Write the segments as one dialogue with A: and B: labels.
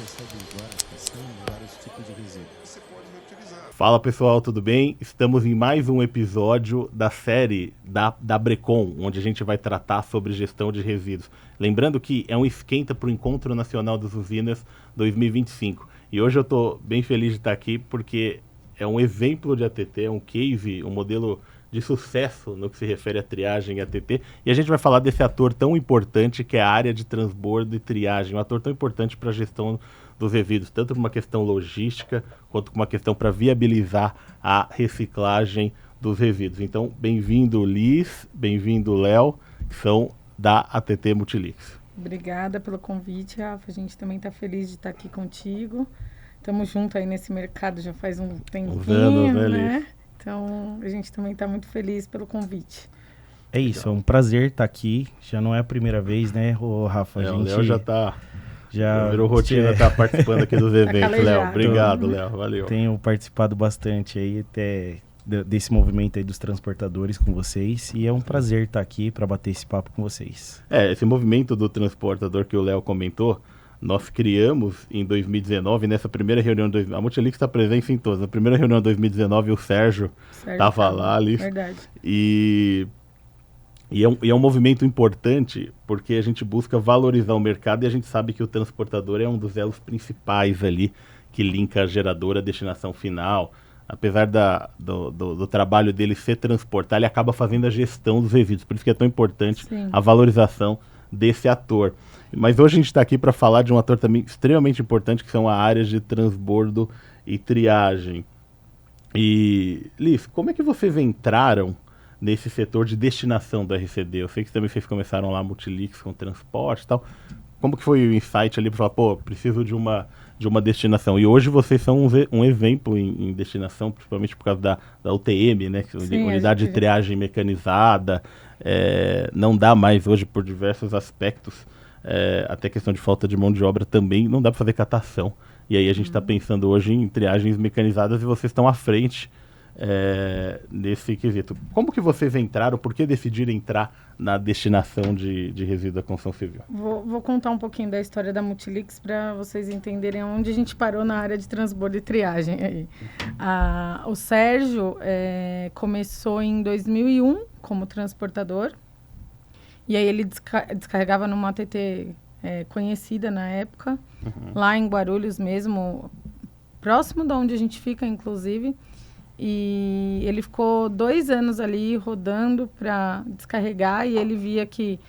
A: recebe guarda-estação e vários tipos de resíduos. Você pode reutilizar.
B: Fala pessoal, tudo bem? Estamos em mais um episódio da série da Brecon, onde a gente vai tratar sobre gestão de resíduos. Lembrando que é um esquenta para o Encontro Nacional das Usinas 2025. E hoje eu estou bem feliz de estar aqui porque é um exemplo de ATT, é um case, um modelo de sucesso no que se refere à triagem e ATT. E a gente vai falar desse ator tão importante que é a área de transbordo e triagem, um ator tão importante para a gestão dos resíduos, tanto por uma questão logística, quanto por uma questão para viabilizar a reciclagem dos resíduos. Então, bem-vindo Liz, bem-vindo Léo, que são da ATT Multilix.
C: Obrigada pelo convite, Rafa. A gente também está feliz de estar aqui contigo. Estamos juntos aí nesse mercado já faz um tempinho, né? Então, a gente também está muito feliz pelo convite.
D: É isso, é um prazer estar aqui. Já não é a primeira vez, né, Rafa?
B: O Léo já virou
D: virou
B: rotina estar participando aqui dos eventos, Léo. Obrigado, Léo. Valeu.
D: Tenho participado bastante aí até desse movimento aí dos transportadores com vocês. E é um prazer estar aqui para bater esse papo com vocês.
B: Esse movimento do transportador que o Léo comentou, nós criamos em 2019, nessa primeira reunião, a Multilix está presente em todas. Na primeira reunião de 2019, o Sérgio estava lá, ali.
C: Verdade.
B: E é um movimento importante porque a gente busca valorizar o mercado e a gente sabe que o transportador é um dos elos principais ali que linka a geradora à destinação final. Apesar do trabalho dele ser transportar, ele acaba fazendo a gestão dos resíduos. Por isso que é tão importante a valorização desse ator. Mas hoje a gente está aqui para falar de um ator também extremamente importante, que são as áreas de transbordo e triagem. E, Liz, como é que vocês entraram nesse setor de destinação do RCD? Eu sei que também vocês começaram lá Multilix com transporte e tal. Como que foi o insight ali para falar, preciso de uma destinação? E hoje vocês são um exemplo em destinação, principalmente por causa da UTM, né?
C: Sim,
B: unidade de triagem mecanizada. Não dá mais hoje por diversos aspectos, até questão de falta de mão de obra também, não dá para fazer catação. E aí a gente está pensando hoje em triagens mecanizadas e vocês estão à frente nesse quesito. Como que vocês entraram, por que decidiram entrar na destinação de resíduos da construção civil?
C: Vou contar um pouquinho da história da Multilix para vocês entenderem onde a gente parou na área de transbordo e triagem. Aí. O Sérgio começou em 2001 como transportador e aí ele descarregava numa ATT conhecida na época, lá em Guarulhos mesmo, próximo de onde a gente fica, inclusive. E ele ficou 2 anos ali rodando para descarregar e ele via que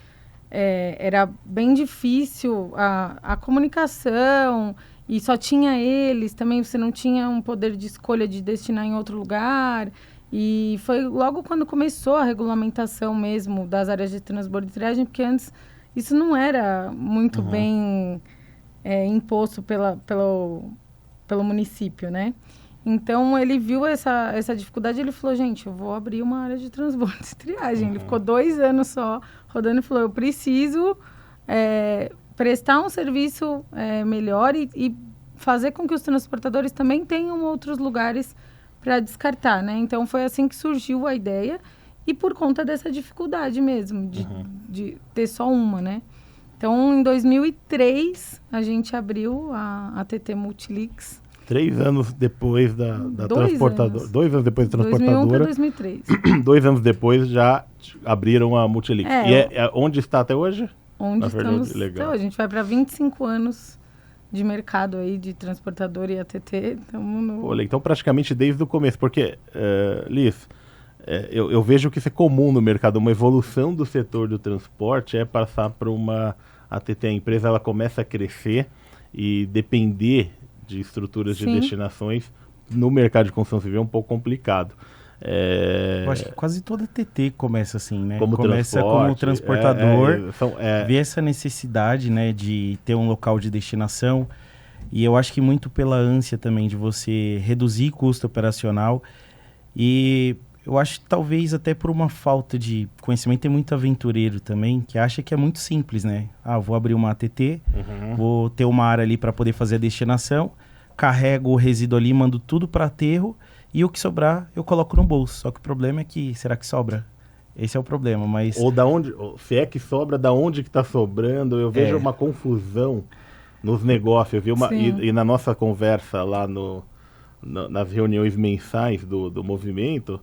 C: era bem difícil a comunicação e só tinha eles, também você não tinha um poder de escolha de destinar em outro lugar. E foi logo quando começou a regulamentação mesmo das áreas de transbordo e triagem, porque antes isso não era muito bem imposto pelo município, né? Então, ele viu essa dificuldade e ele falou, gente, eu vou abrir uma área de transbordo e triagem. Ele ficou 2 anos só rodando e falou, eu preciso prestar um serviço melhor e fazer com que os transportadores também tenham outros lugares para descartar, né? Então, foi assim que surgiu a ideia e por conta dessa dificuldade mesmo, de ter só uma, né? Então, em 2003, a gente abriu a ATT Multilix.
B: 3 anos depois da transportadora. 2 anos depois da transportadora.
C: 2001 para 2003.
B: 2 anos depois já abriram a Multilix. E onde está até hoje?
C: Onde estamos até hoje. A gente vai para 25 anos de mercado aí, de transportador e ATT.
B: Então, praticamente desde o começo. Porque, Liz, eu vejo que isso é comum no mercado. Uma evolução do setor do transporte é passar para uma ATT. A empresa ela começa a crescer e depender de estruturas de destinações no mercado de construção civil é um pouco complicado.
D: Eu acho que quase toda TT começa assim, né?
B: Começa
D: como transportador, vê essa necessidade, né, de ter um local de destinação, e eu acho que muito pela ânsia também de você reduzir custo operacional, e eu acho que talvez até por uma falta de conhecimento, tem muito aventureiro também, que acha que é muito simples, né? Vou abrir uma ATT, vou ter uma área ali para poder fazer a destinação, carrego o resíduo ali, mando tudo para aterro, e o que sobrar eu coloco no bolso. Só que o problema é que, será que sobra? Esse é o problema, mas...
B: Ou se é que sobra, da onde que está sobrando, eu vejo uma confusão nos negócios.
C: Sim.
B: E na nossa conversa lá nas reuniões mensais do movimento,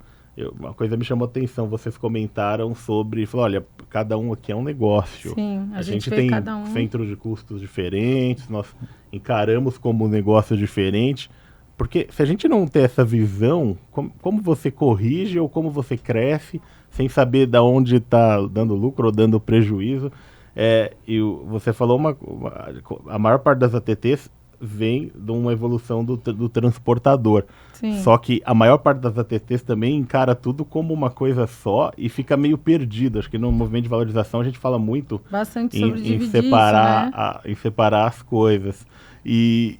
B: uma coisa me chamou a atenção. Vocês comentaram sobre, falou, olha, cada um aqui é um negócio.
C: Sim, a gente vê
B: tem
C: cada um.
B: centros de custos diferentes, nós encaramos como um negócio diferente. Porque se a gente não ter essa visão, como você corrige ou como você cresce sem saber de onde está dando lucro ou dando prejuízo? E você falou a maior parte das ATTs vem de uma evolução do transportador.
C: Sim.
B: Só que a maior parte das ATTs também encara tudo como uma coisa só e fica meio perdido. Acho que no movimento de valorização a gente fala muito
C: bastante sobre
B: em
C: dividir
B: separar,
C: isso, né?
B: em separar as coisas. E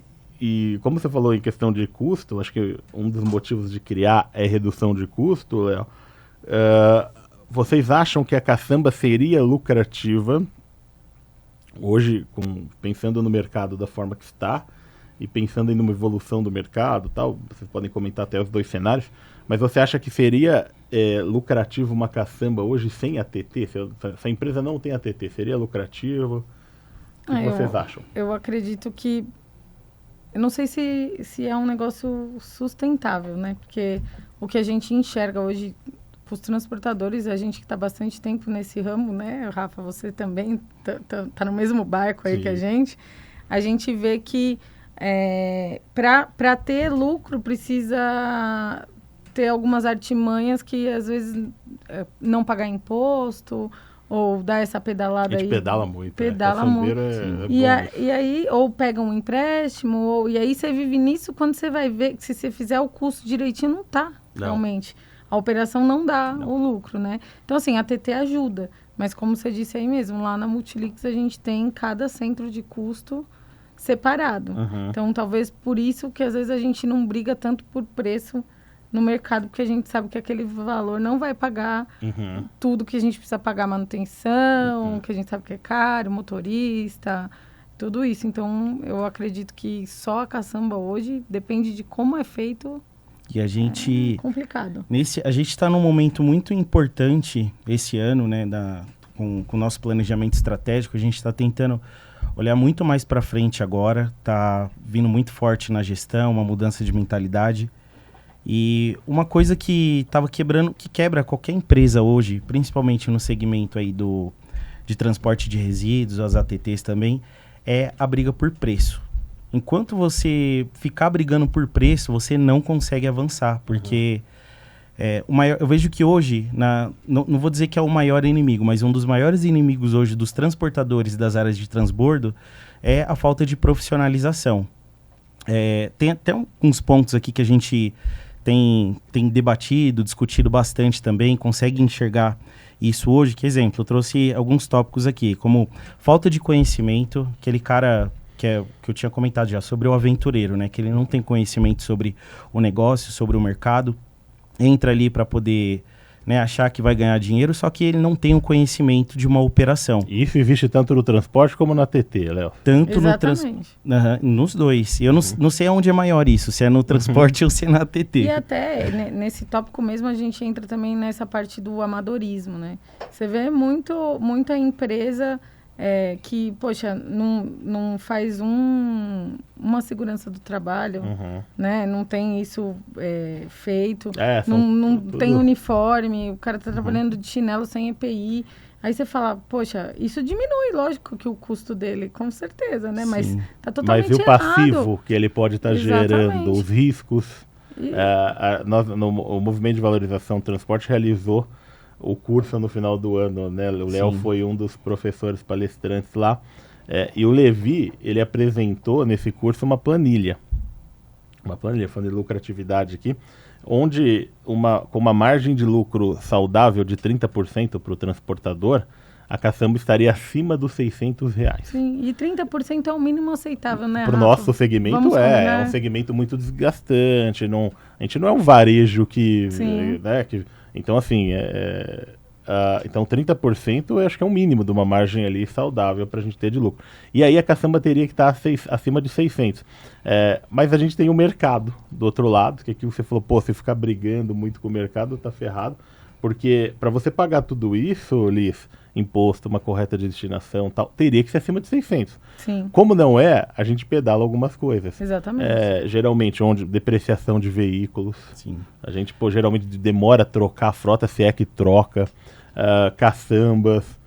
B: como você falou em questão de custo, acho que um dos motivos de criar é redução de custo, Léo. Vocês acham que a caçamba seria lucrativa hoje, pensando no mercado da forma que está e pensando em uma evolução do mercado, tal, vocês podem comentar até os dois cenários, mas você acha que seria lucrativo uma caçamba hoje sem ATT? Se a empresa não tem ATT, seria lucrativo? O que vocês acham?
C: Eu acredito que... Eu não sei se é um negócio sustentável, né? Porque o que a gente enxerga hoje... Os transportadores, a gente que está bastante tempo nesse ramo, né, Rafa, você também tá no mesmo barco aí Sim. que a gente vê que para ter lucro precisa ter algumas artimanhas que às vezes não pagar imposto ou dar essa pedalada aí.
B: A gente pedala muito.
C: Pedala muito. E aí, ou pega um empréstimo, e aí você vive nisso quando você vai ver que se você fizer o custo direitinho, não tá realmente. A operação não dá o lucro, né? Então, assim, a TT ajuda. Mas, como você disse aí mesmo, lá na Multilix a gente tem cada centro de custo separado.
B: Uhum.
C: Então, talvez por isso que às vezes a gente não briga tanto por preço no mercado, porque a gente sabe que aquele valor não vai pagar tudo que a gente precisa pagar, manutenção, que a gente sabe que é caro, motorista, tudo isso. Então, eu acredito que só a caçamba hoje depende de como é feito.
D: E a gente...
C: complicado.
D: A gente está num momento muito importante esse ano, né, com o nosso planejamento estratégico. A gente está tentando olhar muito mais para frente agora. Está vindo muito forte na gestão, uma mudança de mentalidade. E uma coisa que estava quebrando, que quebra qualquer empresa hoje, principalmente no segmento aí de transporte de resíduos, as ATTs também, é a briga por preço. Enquanto você ficar brigando por preço, você não consegue avançar, porque eu vejo que hoje, não vou dizer que é o maior inimigo, mas um dos maiores inimigos hoje dos transportadores das áreas de transbordo é a falta de profissionalização. Tem até uns pontos aqui que a gente tem debatido, discutido bastante também, consegue enxergar isso hoje. Que exemplo, eu trouxe alguns tópicos aqui, como falta de conhecimento, aquele cara... que eu tinha comentado já, sobre o aventureiro, né? Que ele não tem conhecimento sobre o negócio, sobre o mercado, entra ali para poder, né, achar que vai ganhar dinheiro, só que ele não tem o conhecimento de uma operação.
B: E isso existe tanto no transporte como na TT, Léo?
D: Tanto no transporte. Nos dois. Eu não sei onde é maior isso, se é no transporte ou se é na TT.
C: E até nesse tópico mesmo a gente entra também nessa parte do amadorismo, né? Você vê muita empresa... que, poxa, não faz uma segurança do trabalho, né? Não tem isso feito, não tem uniforme, o cara tá trabalhando de chinelo sem EPI. Aí você fala, poxa, isso diminui, lógico, que o custo dele, com certeza, né? Sim. Mas tá totalmente errado.
B: Mas e o passivo que ele pode estar gerando, os riscos? O Movimento de Valorização do Transporte realizou o curso no final do ano, né? O Léo foi um dos professores palestrantes lá. E o Levi, ele apresentou nesse curso uma planilha falando de lucratividade aqui, onde com uma margem de lucro saudável de 30% para o transportador, a caçamba estaria acima dos R$600.
C: Sim, e 30% é o mínimo aceitável, né,
B: para o nosso segmento é um segmento muito desgastante, a gente não é um varejo que... né, então, assim, então 30% eu acho que é o mínimo de uma margem ali saudável para a gente ter de lucro. E aí a caçamba teria que estar acima de 600. Mas a gente tem o mercado do outro lado, que aqui você falou, pô, se ficar brigando muito com o mercado, tá ferrado. Porque para você pagar tudo isso, Liz, imposto, uma correta de destinação, tal, teria que ser acima de 600.
C: Sim.
B: Como não é, a gente pedala algumas coisas.
C: Exatamente.
B: Geralmente, onde depreciação de veículos.
D: Sim.
B: A gente, geralmente demora a trocar a frota, se é que troca. Caçambas.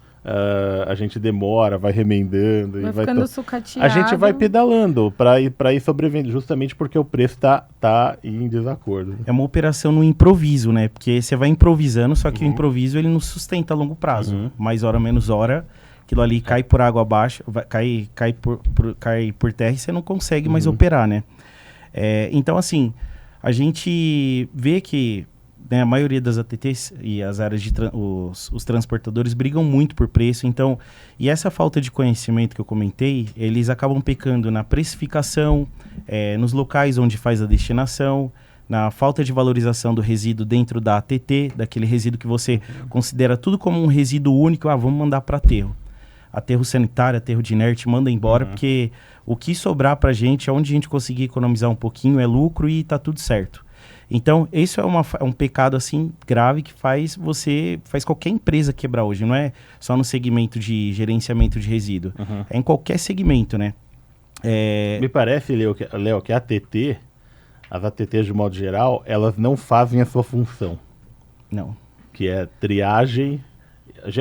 B: A gente demora, vai remendando.
C: Vai ficando sucateado.
B: A gente vai pedalando para ir sobrevivendo, justamente porque o preço tá em desacordo.
D: É uma operação no improviso, né? Porque você vai improvisando, só que o improviso ele não sustenta a longo prazo. Mais hora, menos hora, aquilo ali cai por água abaixo, cai por terra e você não consegue mais operar, né? Então, assim, a gente vê que, né, a maioria das ATTs e as áreas os transportadores brigam muito por preço, então, e essa falta de conhecimento que eu comentei, eles acabam pecando na precificação, nos locais onde faz a destinação, na falta de valorização do resíduo dentro da ATT, daquele resíduo que você considera tudo como um resíduo único, vamos mandar para aterro sanitário, aterro de inerte, manda embora, porque o que sobrar para a gente, onde a gente conseguir economizar um pouquinho, é lucro e tá tudo certo. Então, isso é um pecado, assim, grave que faz qualquer empresa quebrar hoje. Não é só no segmento de gerenciamento de resíduo. É em qualquer segmento, né?
B: Me parece, Léo, que as ATTs, de modo geral, elas não fazem a sua função.
D: Não.
B: Que é triagem.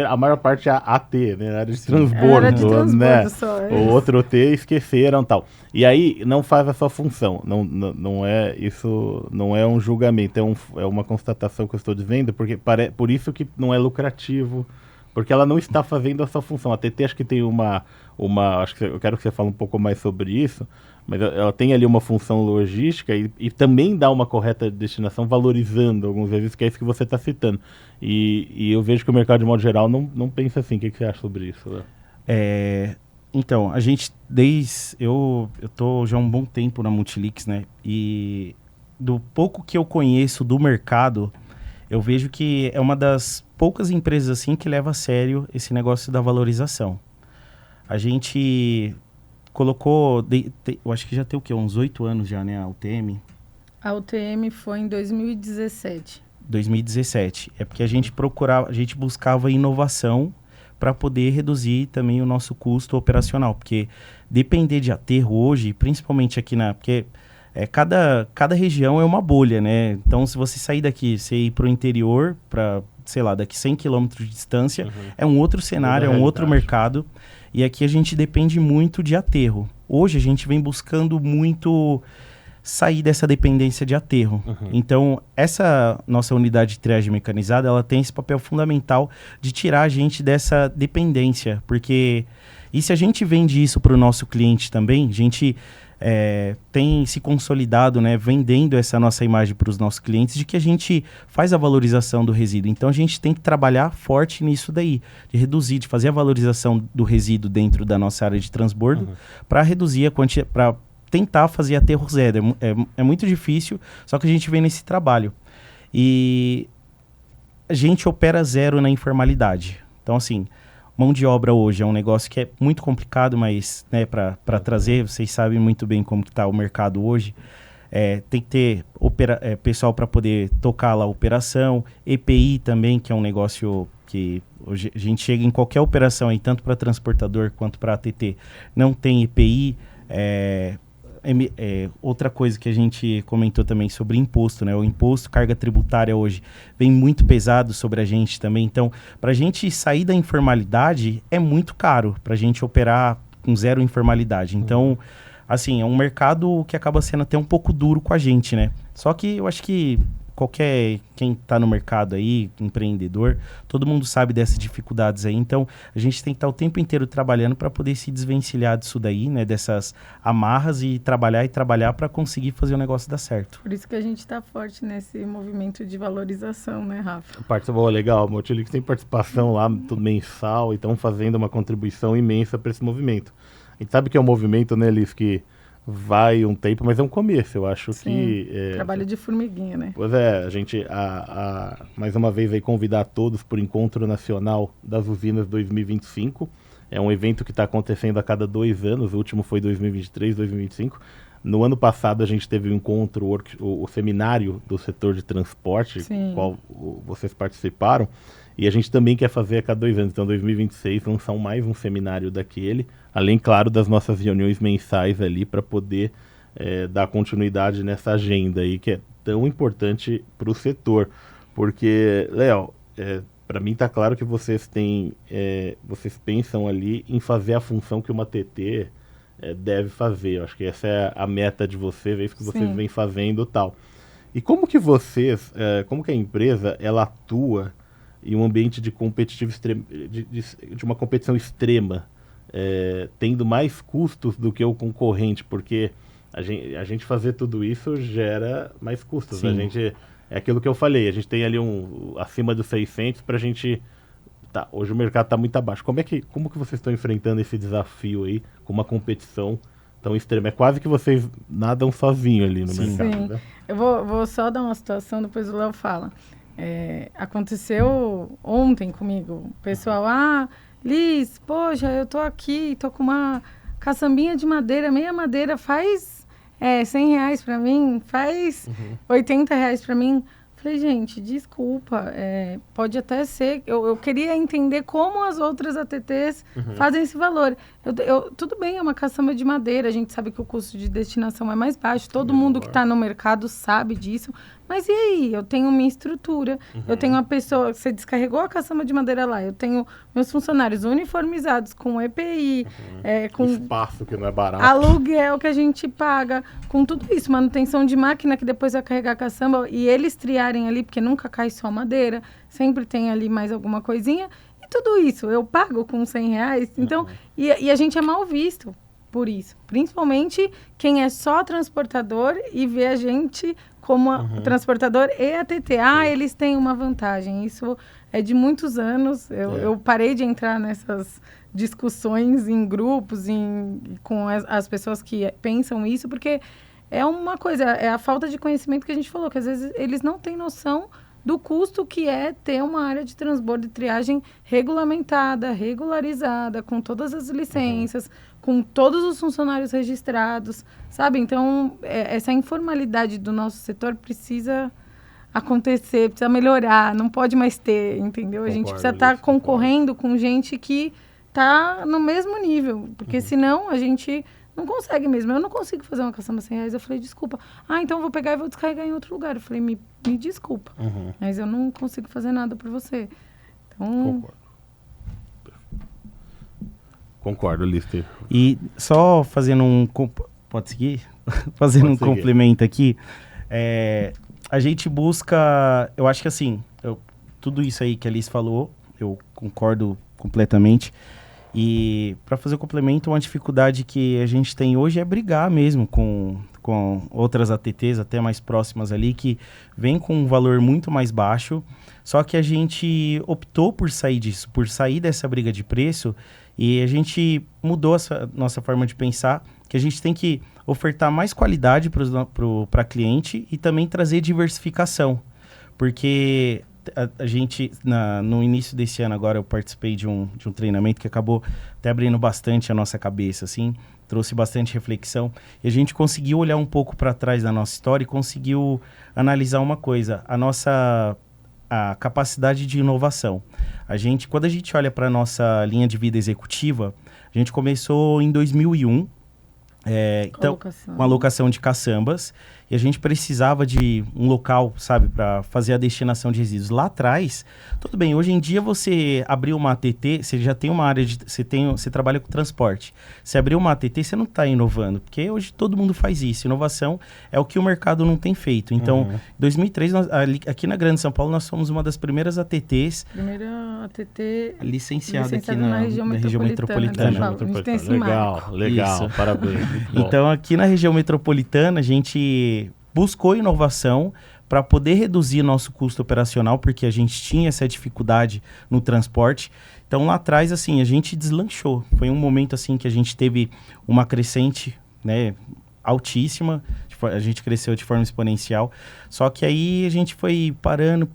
B: A maior parte é a AT, né? Área de transbordo,
C: área de transbordo,
B: né?
C: só,
B: O outro T esqueceram, tal. E aí não faz a sua função. Não é isso, não é um julgamento, é uma constatação que eu estou dizendo, porque por isso que não é lucrativo, porque ela não está fazendo a sua função. A TT acho que tem acho que eu quero que você fale um pouco mais sobre isso, mas ela tem ali uma função logística e também dá uma correta destinação, valorizando alguns serviços, que é isso que você está citando. E eu vejo que o mercado, de modo geral, não pensa assim. O que você acha sobre isso, Léo?
D: Então, a gente, eu tô já há um bom tempo na Multilix, né? E do pouco que eu conheço do mercado, eu vejo que é uma das poucas empresas assim que leva a sério esse negócio da valorização. A gente colocou, eu acho que já tem o quê? Uns 8 anos já, né? A UTM.
C: A UTM foi em 2017.
D: 2017. É porque a gente buscava inovação para poder reduzir também o nosso custo operacional. Porque depender de aterro hoje, principalmente aqui porque cada região é uma bolha, né? Então, se você sair daqui, você ir para o interior, para, sei lá, daqui 100 km de distância, é um outro cenário, é um outro mercado. E aqui a gente depende muito de aterro. Hoje a gente vem buscando muito sair dessa dependência de aterro. Então, essa nossa unidade de triagem mecanizada, ela tem esse papel fundamental de tirar a gente dessa dependência. Porque, e se a gente vende isso para o nosso cliente também, a gente tem se consolidado, né, vendendo essa nossa imagem para os nossos clientes de que a gente faz a valorização do resíduo. Então, a gente tem que trabalhar forte nisso daí, de reduzir, de fazer a valorização do resíduo dentro da nossa área de transbordo para reduzir a quantidade, para tentar fazer aterro zero. É muito difícil, só que a gente vem nesse trabalho. E a gente opera zero na informalidade. Então, assim, mão de obra hoje é um negócio que é muito complicado, mas, né, para trazer, vocês sabem muito bem como está o mercado hoje. Tem que ter pessoal para poder tocar lá a operação, EPI também, que é um negócio que hoje a gente chega em qualquer operação, aí, tanto para transportador quanto para ATT, não tem EPI. Outra coisa que a gente comentou também sobre imposto, né? O imposto, carga tributária hoje vem muito pesado sobre a gente também. Então, para a gente sair da informalidade é muito caro para a gente operar com zero informalidade. Então, assim, é um mercado que acaba sendo até um pouco duro com a gente, né? Só que eu acho que quem está no mercado aí, empreendedor, todo mundo sabe dessas dificuldades aí. Então, a gente tem que estar o tempo inteiro trabalhando para poder se desvencilhar disso daí, né? Dessas amarras e trabalhar para conseguir fazer o negócio dar certo.
C: Por isso que a gente está forte nesse movimento de valorização, né, Rafa?
B: Participou, legal. O Multilix tem participação lá, tudo mensal, e estão fazendo uma contribuição imensa para esse movimento. A gente sabe que é um movimento, né, Liz, que vai um tempo, mas é um começo, eu acho. Sim, que...
C: trabalho de formiguinha, né?
B: Pois é, a gente, mais uma vez, aí convidar todos para o Encontro Nacional das Usinas 2025. É um evento que está acontecendo a cada 2 anos, o último foi 2023, 2025. No ano passado a gente teve um encontro, o seminário do setor de transporte, qual vocês participaram. E a gente também quer fazer a cada 2 anos. Então, 2026, lançar mais um seminário daquele, além, claro, das nossas reuniões mensais ali, para poder dar continuidade nessa agenda aí, que é tão importante para o setor. Porque, Léo, para mim tá claro que vocês pensam ali em fazer a função que uma TT deve fazer. Eu acho que essa é a meta de vocês, é isso que vocês vêm fazendo e tal. E como que como que a empresa, ela atua em um ambiente de competitivo de uma competição extrema, tendo mais custos do que o concorrente, porque a gente fazer tudo isso gera mais custos. A gente, é aquilo que eu falei, a gente tem ali acima dos 600 para a gente... Tá, hoje o mercado está muito abaixo. Como que vocês estão enfrentando esse desafio aí, com uma competição tão extrema? É quase que vocês nadam sozinho ali no mercado, né?
C: Eu vou só dar uma situação, depois o Léo fala. Aconteceu ontem comigo. O pessoal, Liz, poxa, eu tô aqui, tô com uma caçambinha de madeira, meia madeira, faz R$100 para mim, faz R$80 para mim. Falei, gente, desculpa, pode até ser, eu queria entender como as outras ATTs fazem esse valor. Tudo bem, é uma caçamba de madeira, a gente sabe que o custo de destinação é mais baixo, todo mundo que está no mercado sabe disso, mas e aí? Eu tenho minha estrutura, eu tenho uma pessoa, você descarregou a caçamba de madeira lá, eu tenho meus funcionários uniformizados com EPI, com
B: espaço que não é barato,
C: aluguel que a gente paga, com tudo isso, manutenção de máquina que depois vai carregar a caçamba e eles triarem ali, porque nunca cai só madeira, sempre tem ali mais alguma coisinha, e tudo isso eu pago com R$100, então, e a gente é mal visto por isso, principalmente quem é só transportador e vê a gente como transportador e ATT. Eles têm uma vantagem, isso é de muitos anos, eu parei de entrar nessas discussões em grupos, com as pessoas que pensam isso, porque é uma coisa, é a falta de conhecimento que a gente falou, que às vezes eles não têm noção do custo que é ter uma área de transbordo e triagem regulamentada, regularizada, com todas as licenças, com todos os funcionários registrados, sabe? Então, essa informalidade do nosso setor precisa acontecer, precisa melhorar, não pode mais ter, entendeu? A gente precisa estar concorrendo com gente que está no mesmo nível, porque senão a gente não consegue mesmo. Eu não consigo fazer uma caçamba R$100. Eu falei, desculpa. Então eu vou pegar e vou descarregar em outro lugar. Eu falei, me desculpa, mas eu não consigo fazer nada por você. Então...
B: Concordo, Lister.
D: E só fazendo pode seguir? Fazendo complemento aqui, a gente busca, eu acho que assim, tudo isso aí que a Liz falou, eu concordo completamente. E para fazer o complemento, uma dificuldade que a gente tem hoje é brigar mesmo com outras ATTs até mais próximas ali, que vem com um valor muito mais baixo, só que a gente optou por sair disso, por sair dessa briga de preço, e a gente mudou essa nossa forma de pensar, que a gente tem que ofertar mais qualidade para cliente e também trazer diversificação, porque... A gente, no início desse ano agora, eu participei de um treinamento que acabou até abrindo bastante a nossa cabeça, assim, trouxe bastante reflexão, e a gente conseguiu olhar um pouco para trás da nossa história e conseguiu analisar uma coisa, a capacidade de inovação. Quando a gente olha para a nossa linha de vida executiva, a gente começou em 2001, então, com a locação de caçambas, e a gente precisava de um local, sabe, para fazer a destinação de resíduos. Lá atrás, tudo bem, hoje em dia você abriu uma ATT, você já tem uma área você trabalha com transporte. Você abriu uma ATT, você não está inovando, porque hoje todo mundo faz isso. Inovação é o que o mercado não tem feito. Então, em 2003, aqui na Grande São Paulo, nós fomos uma das primeiras ATTs.
C: Primeira ATT
D: licenciada aqui na região metropolitana.
B: Legal,
D: isso.
B: Parabéns.
D: Então, aqui na região metropolitana, a gente buscou inovação para poder reduzir nosso custo operacional, porque a gente tinha essa dificuldade no transporte. Então, lá atrás, assim, a gente deslanchou. Foi um momento, assim, que a gente teve uma crescente, né, altíssima. A gente cresceu de forma exponencial. Só que aí a gente foi parando.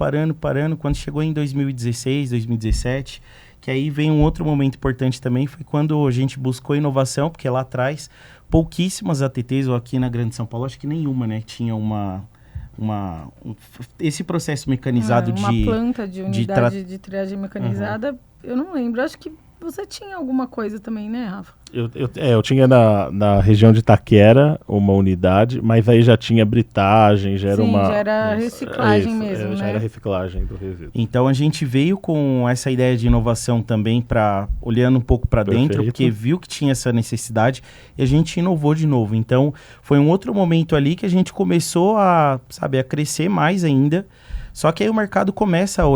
D: Quando chegou em 2016, 2017... que aí vem um outro momento importante também, foi quando a gente buscou inovação, porque lá atrás, pouquíssimas ATTs, ou aqui na Grande São Paulo, acho que nenhuma, né, tinha uma esse processo mecanizado
C: uma planta de unidade de triagem mecanizada, eu não lembro. Acho que você tinha alguma coisa também, né, Rafa?
B: Eu tinha na região de Itaquera uma unidade, mas aí já tinha britagem, já era
C: reciclagem mesmo, né?
B: Já era reciclagem do resíduo.
D: Então a gente veio com essa ideia de inovação também olhando um pouco para dentro, porque viu que tinha essa necessidade e a gente inovou de novo. Então foi um outro momento ali que a gente começou a crescer mais ainda. Só que aí o mercado começa a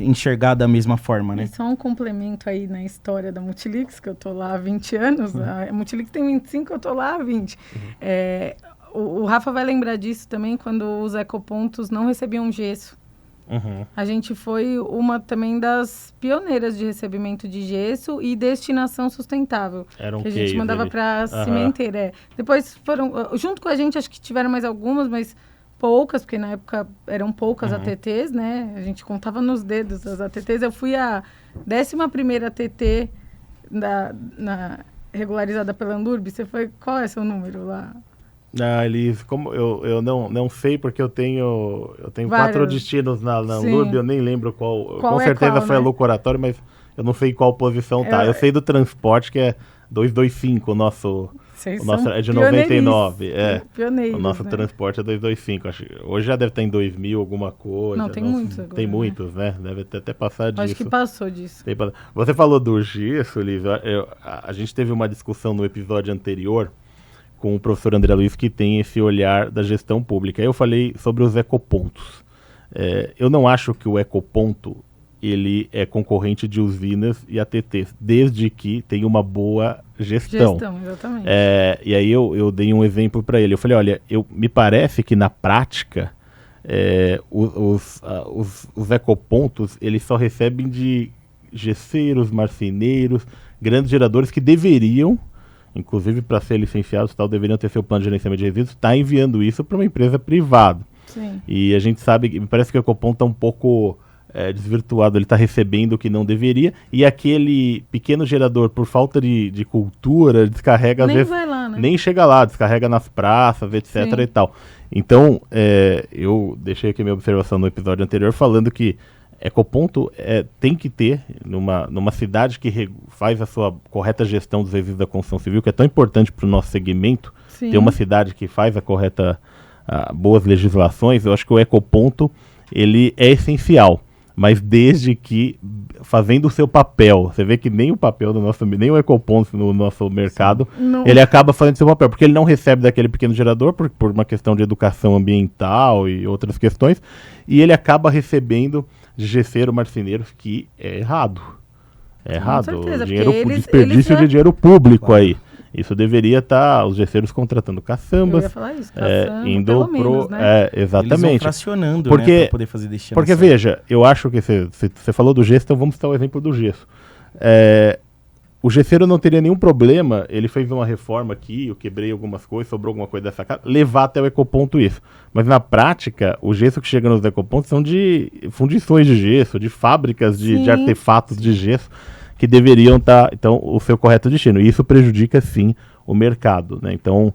D: enxergar da mesma forma, né?
C: E só um complemento aí na história da Multilix, que eu tô lá há 20 anos. A Multilix tem 25, eu tô lá há 20. O Rafa vai lembrar disso também, quando os ecopontos não recebiam gesso. A gente foi uma também das pioneiras de recebimento de gesso e destinação sustentável.
B: Era
C: que a gente mandava para cimenteira. Depois foram, junto com a gente, acho que tiveram mais algumas, mas poucas, porque na época eram poucas ATTs, né? A gente contava nos dedos as ATTs. Eu fui a 11ª ATT regularizada pela Anlurb. Você foi... Qual é seu número lá?
B: Elis, como eu não sei, porque eu tenho 4 destinos na Anlurb, eu nem lembro qual com certeza foi a locoratória, mas eu não sei qual posição tá. Eu sei do transporte, que é 225, o nosso é de 99. O nosso transporte é 225. Hoje já deve estar em 2000, alguma coisa.
C: Não, tem muitos agora.
B: Tem muitos, né? Deve até passar disso.
C: Acho que passou disso.
B: Você falou do gesso, Liz. A gente teve uma discussão no episódio anterior com o professor André Luiz, que tem esse olhar da gestão pública. Aí eu falei sobre os ecopontos. Eu não acho que o ecoponto ele é concorrente de usinas e ATTs, desde que tenha uma boa gestão.
C: Exatamente.
B: E aí eu dei um exemplo para ele. Eu falei, olha, me parece que na prática os ecopontos eles só recebem de gesseiros, marceneiros, grandes geradores que deveriam, inclusive para ser licenciados, deveriam ter seu plano de gerenciamento de resíduos, está enviando isso para uma empresa privada.
C: Sim.
B: E a gente sabe, me parece que o ecoponto está um pouco desvirtuado, ele está recebendo o que não deveria, e aquele pequeno gerador, por falta de cultura, descarrega às vezes,
C: vai lá, né?
B: Nem chega lá, descarrega nas praças, etc.
C: Sim.
B: E tal. Então, eu deixei aqui minha observação no episódio anterior falando que ecoponto tem que ter numa cidade que faz a sua correta gestão dos resíduos da construção civil, que é tão importante para o nosso segmento.
C: Sim.
B: Ter uma cidade que faz a correta, boas legislações. Eu acho que o ecoponto ele é essencial, mas desde que fazendo o seu papel. Você vê que nem o papel do nem o ecoponto no nosso mercado, ele acaba fazendo o seu papel, porque ele não recebe daquele pequeno gerador por uma questão de educação ambiental e outras questões, e ele acaba recebendo de gesseiro, marceneiros, que é errado. É errado.
C: Certeza,
B: Desperdício de dinheiro público aí. Isso deveria estar os gesseiros contratando caçambas. Eu
C: ia falar isso, caçamba,
B: indo
C: pelo menos, né?
B: Exatamente.
D: Eles vão fracionando, né, para poder fazer destinação.
B: Porque, veja, eu acho que você falou do gesso, então vamos citar o exemplo do gesso. O gesseiro não teria nenhum problema, ele fez uma reforma aqui, eu quebrei algumas coisas, sobrou alguma coisa dessa casa, levar até o ecoponto isso. Mas na prática, o gesso que chega nos ecopontos são de fundições de gesso, de fábricas de artefatos de gesso, que deveriam estar, então, o seu correto destino. E isso prejudica, sim, o mercado, né? Então,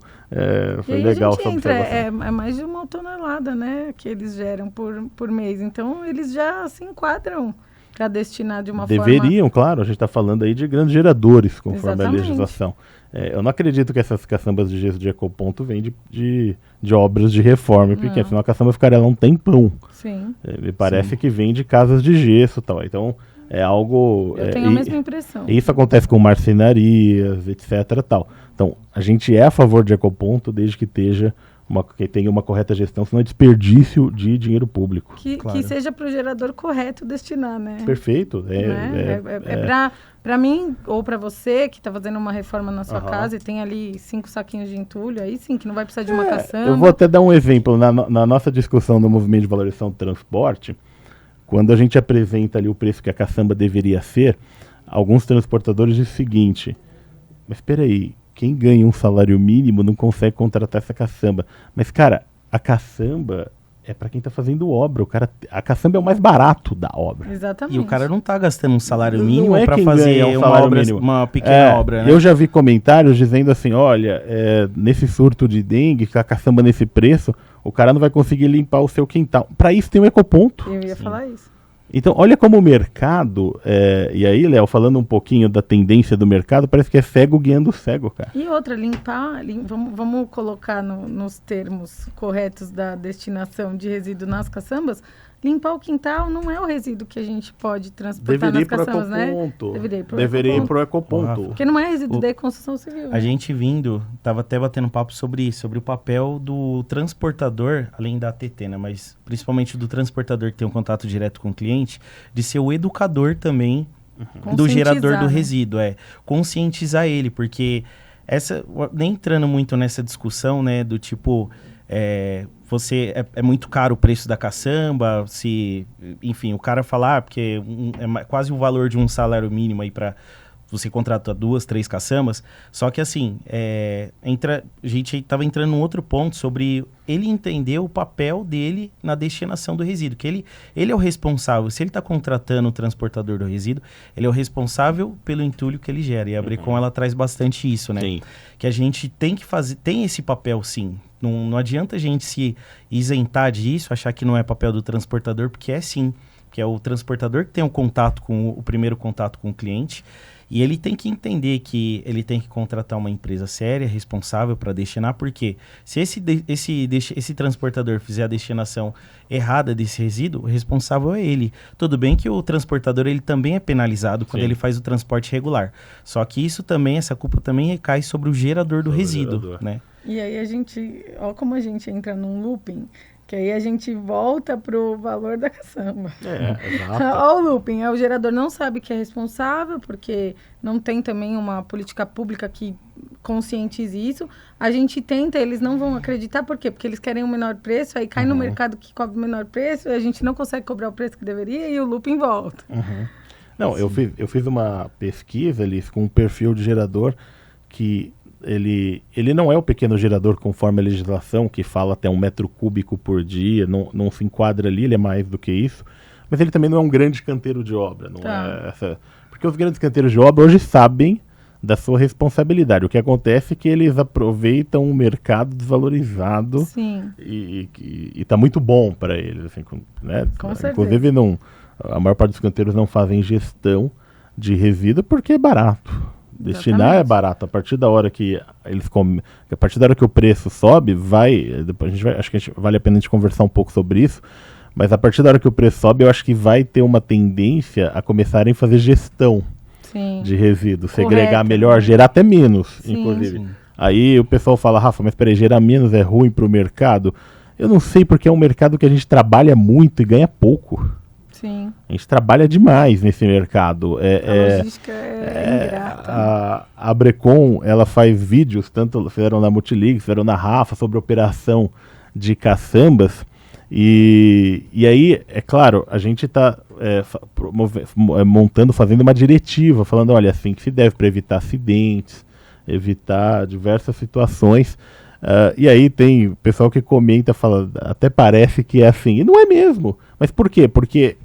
B: foi legal essa observação.
C: É mais de 1 tonelada, né, que eles geram por mês. Então, eles já se enquadram para destinar de uma forma...
B: Deveriam, claro. A gente está falando aí de grandes geradores, conforme
C: Exatamente.
B: A legislação. Eu não acredito que essas caçambas de gesso de ecoponto vêm de obras de reforma pequena, senão a caçamba ficaria lá um tempão.
C: Sim.
B: Me parece que vem de casas de gesso e tal. Então... é algo...
C: Eu tenho a mesma impressão.
B: Isso acontece com marcenarias, etc. Tal. Então, a gente é a favor de ecoponto desde que tenha uma correta gestão, senão é desperdício de dinheiro público.
C: Que seja para o gerador correto destinar, né?
B: Perfeito.
C: Para mim, ou para você que está fazendo uma reforma na sua casa e tem ali 5 saquinhos de entulho, aí sim, que não vai precisar de uma caçamba.
B: Eu vou até dar um exemplo. Na nossa discussão do movimento de valorização do transporte, quando a gente apresenta ali o preço que a caçamba deveria ser, alguns transportadores dizem o seguinte: mas espera aí, quem ganha um salário mínimo não consegue contratar essa caçamba. Mas, cara, a caçamba é para quem tá fazendo obra. A caçamba é o mais barato da obra.
C: Exatamente.
D: E o cara não tá gastando um salário
B: Não
D: mínimo
B: é
D: para
B: quem
D: fazer
B: ganha um salário mínimo.
D: uma pequena obra, né?
B: Eu já vi comentários dizendo assim, olha, nesse surto de dengue, com a caçamba nesse preço, o cara não vai conseguir limpar o seu quintal. Para isso tem um ecoponto.
C: Eu ia falar isso.
B: Então, olha como o mercado, e aí, Léo, falando um pouquinho da tendência do mercado, parece que é cego guiando o cego, cara.
C: E outra, vamos colocar nos termos corretos da destinação de resíduo nas caçambas, limpar o quintal não é o resíduo que a gente pode transportar nas caçambas, né?
B: Deveria ir pro ecoponto.
C: Porque não é resíduo da construção civil.
D: A gente tava até batendo um papo sobre isso, sobre o papel do transportador, além da ATT, né? Mas principalmente do transportador que tem um contato direto com o cliente, de ser o educador também do gerador do resíduo, conscientizar ele, porque nem entrando muito nessa discussão, né, do tipo, é muito caro o preço da caçamba, enfim, o cara falar, porque é quase o valor de um salário mínimo aí para você contratar 2, 3 caçambas, só que assim, a gente estava entrando num outro ponto sobre ele entender o papel dele na destinação do resíduo, que ele é o responsável, se ele está contratando o transportador do resíduo, ele é o responsável pelo entulho que ele gera, e a Brecon ela traz bastante isso, né? Sim. Que a gente tem que fazer, tem esse papel sim, não adianta a gente se isentar disso, achar que não é papel do transportador, porque é sim, que é o transportador que tem o primeiro contato com o cliente, e ele tem que entender que ele tem que contratar uma empresa séria, responsável para destinar, porque se esse transportador fizer a destinação errada desse resíduo, o responsável é ele. Tudo bem que o transportador ele também é penalizado quando ele faz o transporte regular. Só que essa culpa também recai sobre o gerador do resíduo, né?
C: E aí olha como a gente entra num looping, que aí a gente volta pro valor da caçamba.
B: Exato.
C: Olha o looping, o gerador não sabe que é responsável, porque não tem também uma política pública que conscientize isso. A gente tenta, eles não vão acreditar, por quê? Porque eles querem um menor preço, aí cai no mercado que cobra o menor preço, e a gente não consegue cobrar o preço que deveria, e o looping volta.
B: Não, eu fiz uma pesquisa ali com um perfil de gerador que ele não é o pequeno gerador conforme a legislação, que fala até 1 metro cúbico por dia, não se enquadra ali, ele é mais do que isso, mas ele também não é um grande canteiro de obra, porque os grandes canteiros de obra hoje sabem da sua responsabilidade. O que acontece é que eles aproveitam um mercado desvalorizado.
C: Sim.
B: E está muito bom para eles. Assim, né?
C: Com certeza.
B: Inclusive, a maior parte dos canteiros não fazem gestão de resíduo porque é barato. Destinar é barato. A partir da hora que a partir da hora que o preço sobe, depois acho que vale a pena a gente conversar um pouco sobre isso, mas a partir da hora que o preço sobe, eu acho que vai ter uma tendência a começarem a fazer gestão de resíduos, segregar melhor, gerar até menos, inclusive. Sim. Aí o pessoal fala, Rafa, mas peraí, gerar menos é ruim para o mercado? Eu não sei, porque é um mercado que a gente trabalha muito e ganha pouco.
C: Sim.
B: A gente trabalha demais nesse mercado.
C: A logística é ingrata.
B: A Brecon, ela faz vídeos, tanto fizeram na Multileague, fizeram na Rafa, sobre operação de caçambas. E aí, é claro, a gente está fazendo uma diretiva, falando, olha, assim que se deve para evitar acidentes, evitar diversas situações. E aí tem pessoal que comenta, fala, até parece que é assim, e não é mesmo. Mas por quê? Porque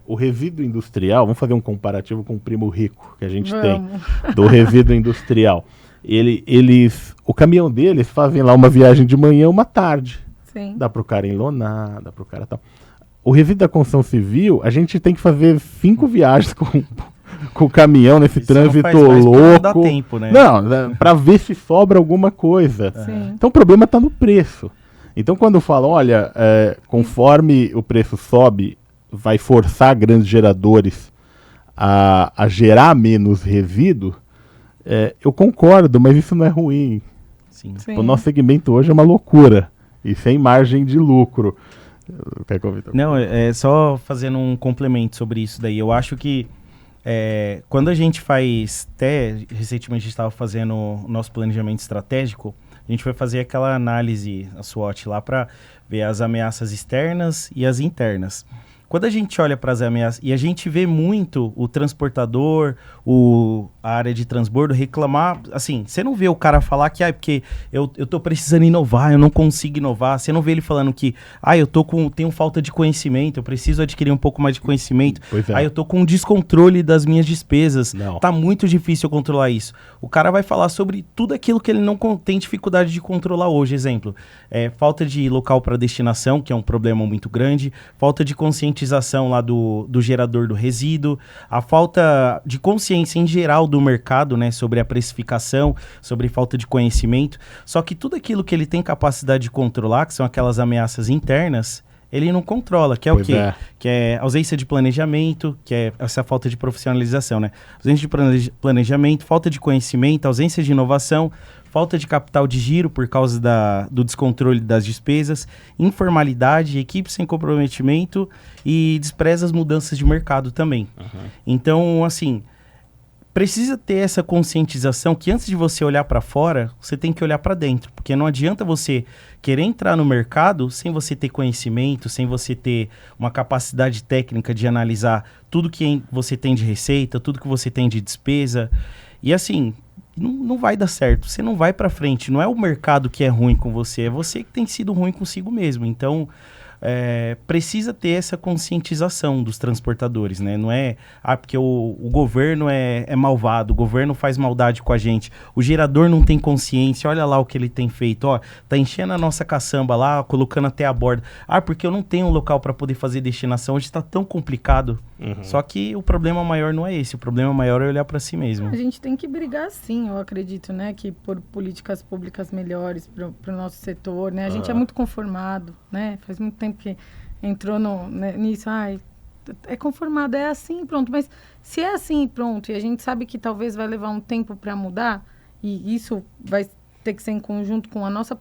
B: o resíduo industrial, vamos fazer um comparativo com o Primo Rico que a gente tem, do resíduo industrial. O caminhão deles fazem lá uma viagem de manhã, uma tarde.
C: Sim.
B: Dá para o cara enlonar, dá para o cara tal. O resíduo da construção civil, a gente tem que fazer 5 viagens com o caminhão nesse trânsito louco. Não dá
D: tempo, né?
B: Não, para ver se sobra alguma coisa.
C: Sim.
B: Então o problema está no preço. Então quando falam, olha, conforme o preço sobe, vai forçar grandes geradores a gerar menos resíduo, eu concordo, mas isso não é ruim.
D: Sim.
B: O nosso segmento hoje é uma loucura e sem margem de lucro.
D: Não, só fazendo um complemento sobre isso daí. Eu acho que quando a gente faz, até recentemente a gente estava fazendo o nosso planejamento estratégico, a gente foi fazer aquela análise, a SWOT lá, para ver as ameaças externas e as internas. quando a gente olha para as ameaças, e a gente vê muito o transportador, a área de transbordo reclamar, assim, você não vê o cara falar que, porque eu tô precisando inovar, eu não consigo inovar, você não vê ele falando que, tenho falta de conhecimento, eu preciso adquirir um pouco mais de conhecimento, eu tô com descontrole das minhas despesas, tá muito difícil eu controlar isso. O cara vai falar sobre tudo aquilo que ele não tem dificuldade de controlar hoje, exemplo, falta de local para destinação, que é um problema muito grande, falta de conscientização lá do gerador do resíduo, a falta de consciência em geral do mercado, né, sobre a precificação, sobre falta de conhecimento. Só que tudo aquilo que ele tem capacidade de controlar, que são aquelas ameaças internas, ele não controla, que é o quê? Que é ausência de planejamento, que é essa falta de profissionalização, né? Ausência de planejamento, falta de conhecimento, ausência de inovação, falta de capital de giro por causa do descontrole das despesas, informalidade, equipe sem comprometimento e despreza as mudanças de mercado também. Então, assim, precisa ter essa conscientização que antes de você olhar para fora, você tem que olhar para dentro, porque não adianta você querer entrar no mercado sem você ter conhecimento, sem você ter uma capacidade técnica de analisar tudo que você tem de receita, tudo que você tem de despesa. E assim, não vai dar certo, você não vai para frente, não é o mercado que é ruim com você, é você que tem sido ruim consigo mesmo. Então, precisa ter essa conscientização dos transportadores, né? Não é, porque o governo é malvado, o governo faz maldade com a gente, o gerador não tem consciência, olha lá o que ele tem feito, tá enchendo a nossa caçamba lá, colocando até a borda. Porque eu não tenho um local para poder fazer destinação, hoje tá tão complicado. Só que o problema maior não é esse, o problema maior é olhar para si mesmo.
C: A gente tem que brigar sim, eu acredito, né, que por políticas públicas melhores para o nosso setor, né? A gente é muito conformado, né? Faz muito tempo que entrou nisso, é conformado, é assim, pronto. Mas se é assim, pronto, e a gente sabe que talvez vai levar um tempo para mudar, e isso vai ter que ser em conjunto com a nossa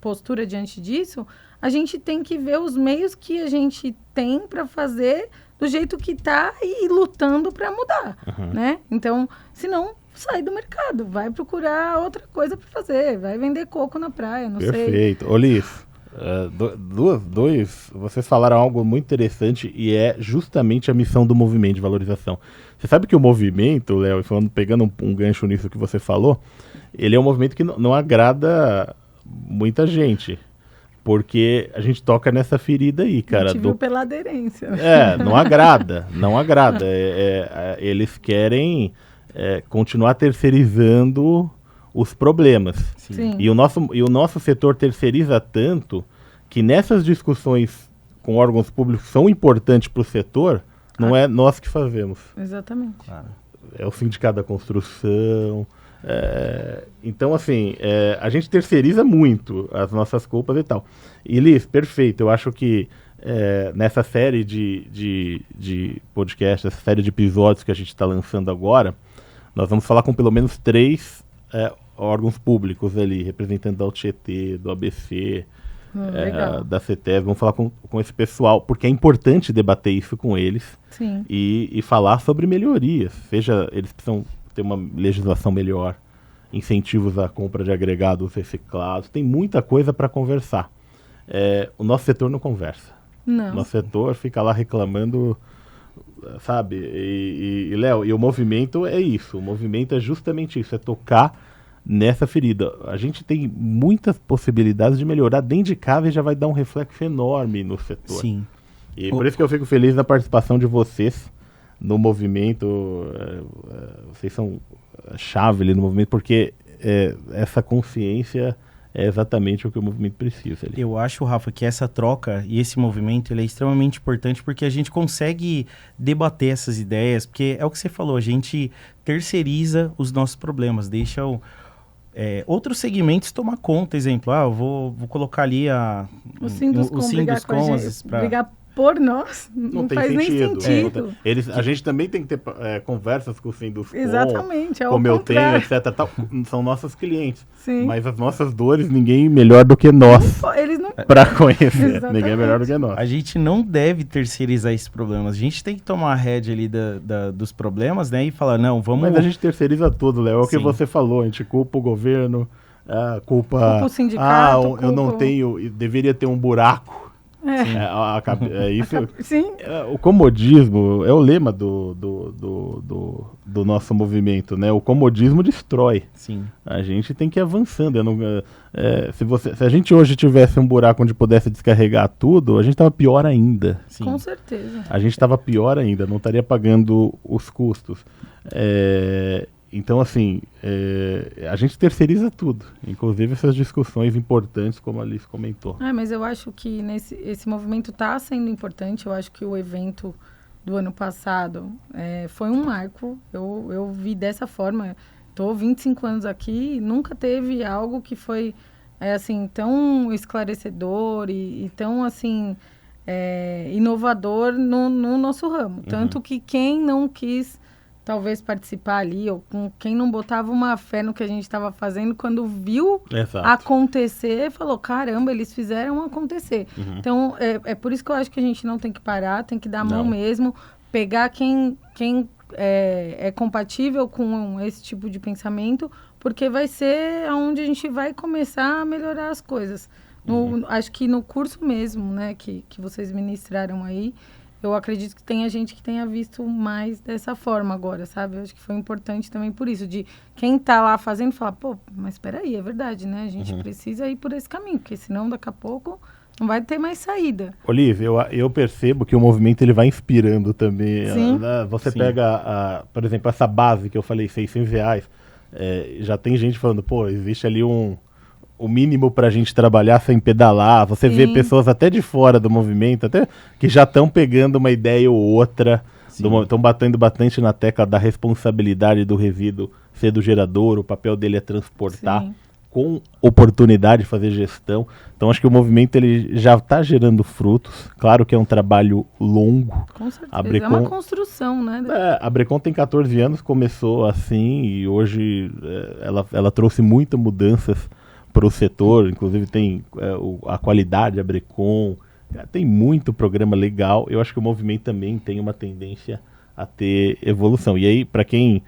C: postura diante disso, a gente tem que ver os meios que a gente tem para fazer do jeito que tá e lutando para mudar, né? Então, se não, sai do mercado, vai procurar outra coisa para fazer, vai vender coco na praia, não sei.
B: Perfeito. Olis, vocês falaram algo muito interessante e é justamente a missão do movimento de valorização. Você sabe que o movimento, Léo, pegando um gancho nisso que você falou, ele é um movimento que não agrada muita gente. Porque a gente toca nessa ferida aí, cara. A gente
C: viu pela aderência.
B: Não agrada. Eles querem continuar terceirizando os problemas.
C: Sim.
B: E o nosso setor terceiriza tanto que nessas discussões com órgãos públicos que são importantes para o setor, não é nós que fazemos.
C: Exatamente.
B: Claro. É o Sindicato da Construção. Então, assim, a gente terceiriza muito as nossas culpas e tal. E, Liz, perfeito. Eu acho que nessa série de podcasts, essa série de episódios que a gente está lançando agora, nós vamos falar com pelo menos 3 órgãos públicos ali, representantes da UTT, do ABC, da CETES. Vamos falar com esse pessoal, porque é importante debater isso com eles.
C: Sim.
B: E falar sobre melhorias. Seja, eles precisam ter uma legislação melhor, incentivos à compra de agregados reciclados, tem muita coisa para conversar. O nosso setor não conversa.
C: Não.
B: O nosso setor fica lá reclamando, sabe? E Léo, e o movimento é isso, o movimento é justamente isso, é tocar nessa ferida. A gente tem muitas possibilidades de melhorar dentro de casa e já vai dar um reflexo enorme no setor.
D: Sim.
B: E por isso que eu fico feliz na participação de vocês no movimento. Vocês são a chave ali no movimento, porque essa consciência é exatamente o que o movimento precisa. Ali.
D: Eu acho, Rafa, que essa troca e esse movimento ele é extremamente importante porque a gente consegue debater essas ideias, porque é o que você falou, a gente terceiriza os nossos problemas, deixa outros segmentos tomar conta, exemplo, eu vou colocar ali
C: o Sinduscom brigar por nós não faz sentido. Nem sentido.
B: A gente também tem que ter conversas com o Sinduscom.
C: Exatamente,
B: como eu tenho, etc. Tal, são nossos clientes.
C: Sim.
B: Mas as nossas dores, ninguém melhor do que nós para conhecer. Ninguém é melhor do que nós.
D: A gente não deve terceirizar esses problemas. A gente tem que tomar a rédea ali dos problemas, né? E falar, não, vamos...
B: Mas a gente terceiriza tudo, Léo. É o que você falou. A gente culpa o governo, culpa o
C: sindicato.
B: Eu não tenho... Deveria ter um buraco
C: Sim.
B: O comodismo é o lema do nosso movimento, né? O comodismo destrói.
D: Sim.
B: A gente tem que ir avançando. Se a gente hoje tivesse um buraco onde pudesse descarregar tudo, a gente estava pior ainda.
D: Sim.
C: Com certeza.
B: A gente estava pior ainda, não estaria pagando os custos. Então, assim, a gente terceiriza tudo, inclusive essas discussões importantes, como a Alice comentou.
C: Mas eu acho que esse movimento está sendo importante. Eu acho que o evento do ano passado foi um marco. Eu vi dessa forma. Estou 25 anos aqui e nunca teve algo que foi assim, tão esclarecedor e tão assim, inovador no nosso ramo. Tanto que quem não quis talvez participar ali, ou com quem não botava uma fé no que a gente estava fazendo, quando viu acontecer, falou, caramba, eles fizeram acontecer. Então, é por isso que eu acho que a gente não tem que parar, tem que dar a mão mesmo, pegar quem é compatível com esse tipo de pensamento, porque vai ser onde a gente vai começar a melhorar as coisas. Acho que no curso mesmo, né, que vocês ministraram aí, eu acredito que tenha gente que tenha visto mais dessa forma agora, sabe? Eu acho que foi importante também por isso, de quem tá lá fazendo falar, pô, mas espera aí, é verdade, né? A gente precisa ir por esse caminho, porque senão daqui a pouco não vai ter mais saída.
B: Olívia, eu percebo que o movimento ele vai inspirando também.
C: Sim.
B: Você pega, por exemplo, essa base que eu falei, R$600, já tem gente falando, pô, existe ali o mínimo para a gente trabalhar sem pedalar. Você vê pessoas até de fora do movimento, até que já estão pegando uma ideia ou outra, estão batendo bastante na tecla da responsabilidade do resíduo ser do gerador, o papel dele é transportar, com oportunidade de fazer gestão. Então acho que o movimento ele já está gerando frutos. Claro que é um trabalho longo.
C: Com certeza, é uma construção, né?
B: A Brecon tem 14 anos, começou assim e hoje ela trouxe muitas mudanças para o setor, inclusive tem a qualidade, a Brecon, tem muito programa legal. Eu acho que o movimento também tem uma tendência a ter evolução. E aí, para quem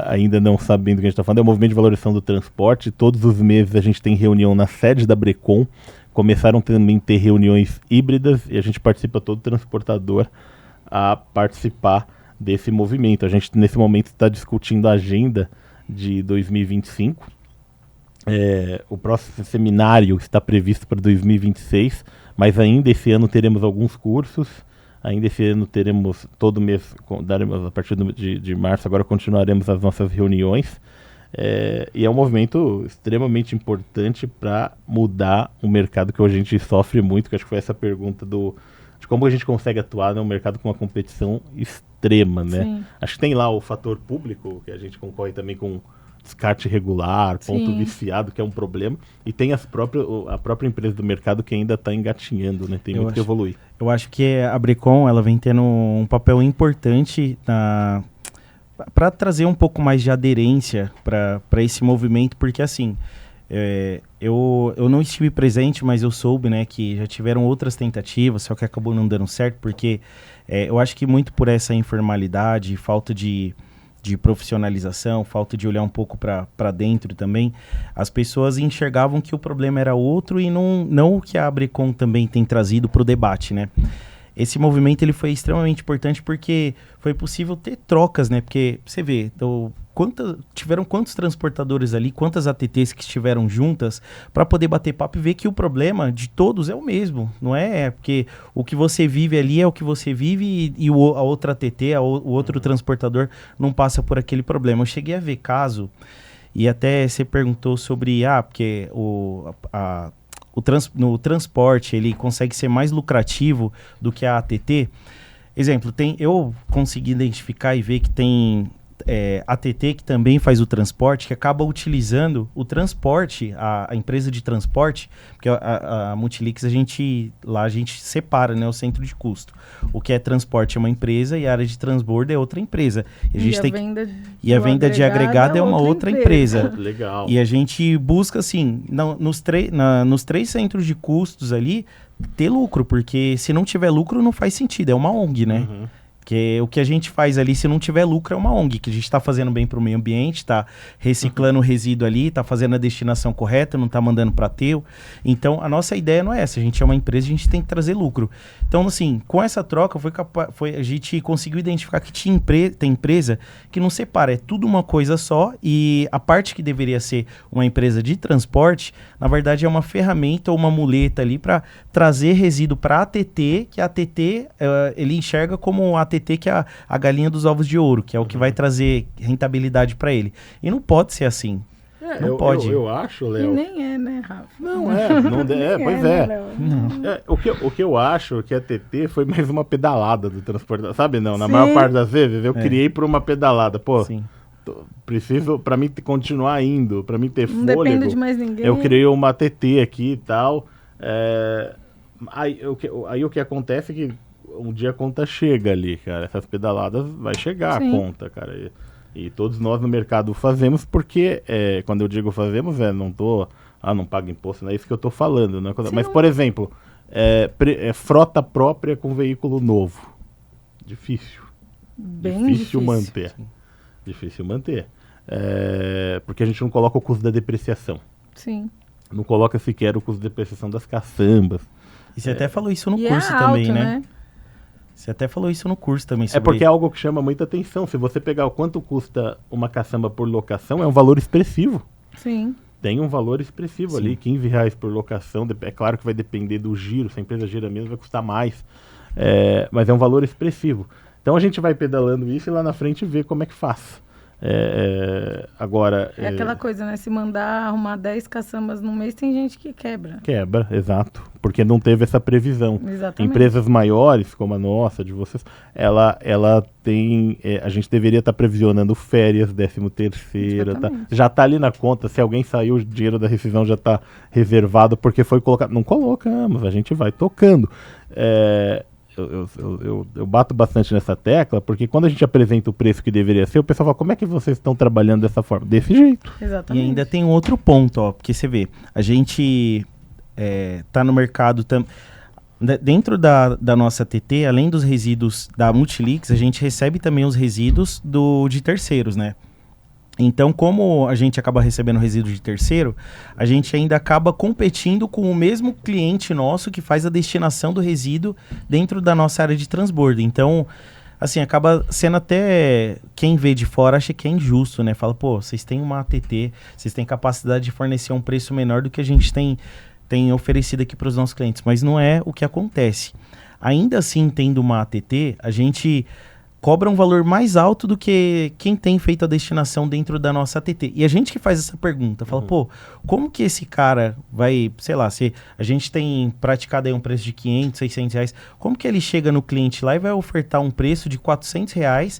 B: ainda não sabe bem do que a gente está falando, é o movimento de valorização do transporte. Todos os meses a gente tem reunião na sede da Brecon. Começaram também a ter reuniões híbridas e a gente participa, todo transportador a participar desse movimento. A gente nesse momento está discutindo a agenda de 2025. O próximo seminário está previsto para 2026, mas ainda esse ano teremos alguns cursos, ainda esse ano teremos, todo mês, daremos a partir de março, agora continuaremos as nossas reuniões, e é um movimento extremamente importante para mudar um mercado que hoje a gente sofre muito, que acho que foi essa pergunta de como a gente consegue atuar num mercado com uma competição extrema, né?
C: Sim.
B: Acho que tem lá o fator público, que a gente concorre também com descarte regular, ponto viciado, que é um problema, e tem a própria empresa do mercado que ainda está engatinhando, né? Tem muito que evoluir.
D: Eu acho que a Brecon ela vem tendo um papel importante para trazer um pouco mais de aderência para esse movimento, porque assim, eu não estive presente, mas eu soube, né, que já tiveram outras tentativas, só que acabou não dando certo, porque eu acho que muito por essa informalidade, falta de profissionalização, falta de olhar um pouco para dentro também, as pessoas enxergavam que o problema era outro e não o que a Brecon também tem trazido para o debate, né? Esse movimento ele foi extremamente importante porque foi possível ter trocas, né? Porque você vê, tiveram quantos transportadores ali, quantas ATTs que estiveram juntas para poder bater papo e ver que o problema de todos é o mesmo, não é? Porque o que você vive ali é o que você vive e a outra ATT, o outro transportador não passa por aquele problema. Eu cheguei a ver caso, e até você perguntou sobre, porque no transporte ele consegue ser mais lucrativo do que a ATT. Exemplo, eu consegui identificar e ver que tem ATT que também faz o transporte, que acaba utilizando o transporte, a empresa de transporte, porque a Multilix a gente separa, né, o centro de custo. O que é transporte é uma empresa e a área de transbordo é outra empresa. E a venda de agregado é uma outra empresa.
B: Legal.
D: E a gente busca, assim, nos três centros de custos ali, ter lucro, porque se não tiver lucro não faz sentido, é uma ONG, né? Porque o que a gente faz ali, se não tiver lucro, é uma ONG, que a gente está fazendo bem para o meio ambiente, está reciclando o resíduo ali, está fazendo a destinação correta, não está mandando para aterro. Então, a nossa ideia não é essa. A gente é uma empresa, a gente tem que trazer lucro. Então, assim, com essa troca, a gente conseguiu identificar que tem empresa que não separa, é tudo uma coisa só, e a parte que deveria ser uma empresa de transporte, na verdade, é uma ferramenta ou uma muleta ali para trazer resíduo para a ATT, que a ATT, ele enxerga como a ATT, que é a galinha dos ovos de ouro, que é o que vai trazer rentabilidade para ele. E não pode ser assim. Não pode.
B: Eu acho, Léo.
C: E nem é, né, Rafa?
B: Não é. Pois é.
C: Né,
B: O que eu acho que a TT foi mais uma pedalada do transporte. Sabe, não? Na maior parte das vezes, eu criei por uma pedalada. Pô,
D: Sim.
B: Preciso, pra mim continuar indo, pra mim ter
C: não
B: fôlego.
C: Depende de mais ninguém.
B: Eu criei uma TT aqui e tal. Aí o que acontece é que um dia a conta chega ali, cara. Essas pedaladas vai chegar. Sim. A conta, cara. E todos nós no mercado fazemos porque, quando eu digo fazemos, não paga imposto, não é isso que eu tô falando. Né? Mas, por exemplo, frota própria com veículo novo. Difícil.
C: Bem
B: difícil manter. Sim. Difícil manter. Porque a gente não coloca o custo da depreciação.
C: Sim.
B: Não coloca sequer o custo da depreciação das caçambas.
D: E você até falou isso no curso também, né? Você até falou isso no curso também.
B: Porque é algo que chama muita atenção. Se você pegar o quanto custa uma caçamba por locação, é um valor expressivo.
C: Sim.
B: Tem um valor expressivo ali, R$15 por locação. É claro que vai depender do giro. Se a empresa gira mesmo, vai custar mais. Mas é um valor expressivo. Então a gente vai pedalando isso e lá na frente vê como é que faz. Agora...
C: aquela coisa, né? Se mandar arrumar 10 caçambas no mês, tem gente que quebra.
B: Quebra, exato. Porque não teve essa previsão.
C: Exatamente.
B: Empresas maiores, como a nossa, de vocês, ela tem... a gente deveria estar previsionando férias, 13º, tá? Já está ali na conta. Se alguém saiu, o dinheiro da rescisão já está reservado porque foi colocado. Não colocamos, a gente vai tocando. Eu bato bastante nessa tecla, porque quando a gente apresenta o preço que deveria ser, o pessoal fala, como é que vocês estão trabalhando dessa forma? Desse jeito.
C: Exatamente.
D: E ainda tem um outro ponto, ó, porque você vê, a gente tá no mercado, dentro da nossa TT, além dos resíduos da Multilix, a gente recebe também os resíduos de terceiros, né? Então, como a gente acaba recebendo resíduo de terceiro, a gente ainda acaba competindo com o mesmo cliente nosso que faz a destinação do resíduo dentro da nossa área de transbordo. Então, assim, acaba sendo até... Quem vê de fora acha que é injusto, né? Fala, pô, vocês têm uma ATT, vocês têm capacidade de fornecer um preço menor do que a gente tem oferecido aqui para os nossos clientes. Mas não é o que acontece. Ainda assim, tendo uma ATT, a gente... cobra um valor mais alto do que quem tem feito a destinação dentro da nossa ATT. E a gente que faz essa pergunta, fala, pô, como que esse cara vai, sei lá, se a gente tem praticado aí um preço de 500, 600 reais, como que ele chega no cliente lá e vai ofertar um preço de 400 reais,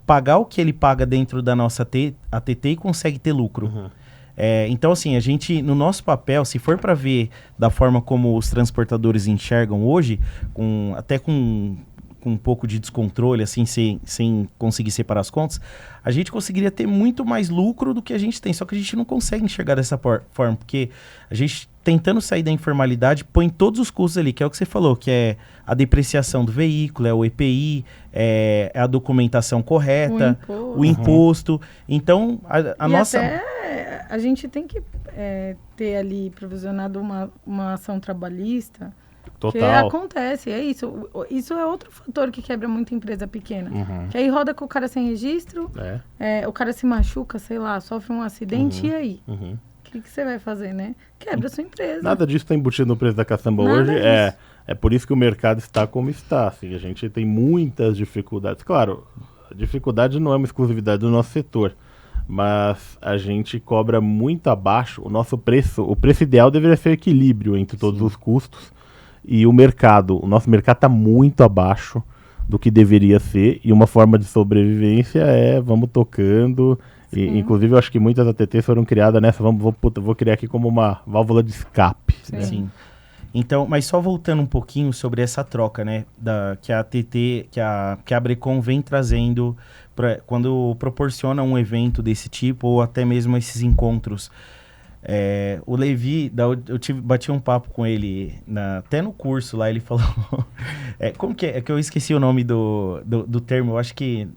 D: pagar o que ele paga dentro da nossa ATT e consegue ter lucro? Então, assim, a gente, no nosso papel, se for para ver da forma como os transportadores enxergam hoje, até com um pouco de descontrole, assim, sem conseguir separar as contas, a gente conseguiria ter muito mais lucro do que a gente tem. Só que a gente não consegue enxergar dessa forma, porque a gente, tentando sair da informalidade, põe todos os custos ali, que é o que você falou, que é a depreciação do veículo, é o EPI, é a documentação correta, o imposto. Então, a nossa...
C: Até a gente tem que ter ali provisionado uma ação trabalhista.
B: Total.
C: Que acontece, é isso. Isso é outro fator que quebra muita empresa pequena. Que aí roda com o cara sem registro, o cara se machuca, sei lá, sofre um acidente, e aí? O que você vai fazer, né? Quebra a sua empresa.
B: Nada disso está embutido no preço da caçamba hoje. É por isso que o mercado está como está. Assim, a gente tem muitas dificuldades. Claro, a dificuldade não é uma exclusividade do nosso setor, mas a gente cobra muito abaixo. O nosso preço, o preço ideal deveria ser o equilíbrio entre todos os custos. E o nosso mercado está muito abaixo do que deveria ser, e uma forma de sobrevivência vamos tocando. E, inclusive, eu acho que muitas ATTs foram criadas nessa, vou criar aqui como uma válvula de escape.
D: Sim. Né? Sim. Então, mas só voltando um pouquinho sobre essa troca, né, que a ATT, que a Brecon vem trazendo, quando proporciona um evento desse tipo, ou até mesmo esses encontros. O Levi, bati um papo com ele até no curso lá, ele falou... como que é que eu esqueci o nome do termo, eu acho que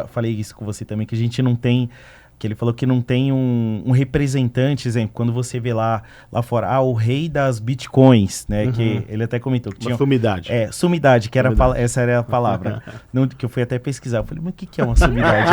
D: falei isso com você também, que a gente não tem... Que ele falou que não tem um representante, exemplo, quando você vê lá fora, o rei das bitcoins, né? Que ele até comentou. Que
B: uma sumidade.
D: Sumidade, que era essa era a palavra. Que eu fui até pesquisar. Eu falei, mas o que é uma sumidade?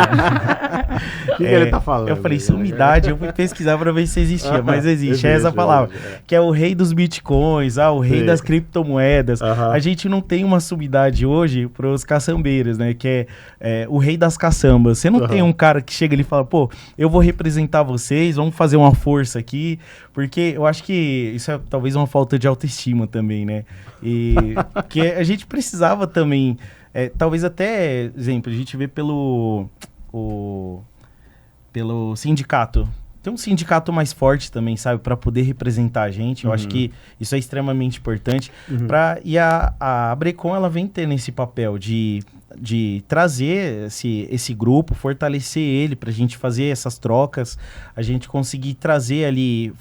B: O que ele tá falando?
D: Eu falei, sumidade, eu fui pesquisar para ver se existia, mas existe essa palavra. Que é o rei dos bitcoins, o rei das criptomoedas. A gente não tem uma sumidade hoje para os caçambeiros, né? Que é o rei das caçambas. Você não tem um cara que chega ali e fala, pô, eu vou representar vocês, vamos fazer uma força aqui, porque eu acho que isso é talvez uma falta de autoestima também, né? E que a gente precisava também, talvez até, exemplo, a gente vê pelo sindicato. Tem um sindicato mais forte também, sabe? Para poder representar a gente. Eu acho que isso é extremamente importante. E a Brecon, ela vem tendo esse papel de trazer esse grupo, fortalecer ele para a gente fazer essas trocas, a gente conseguir trazer ali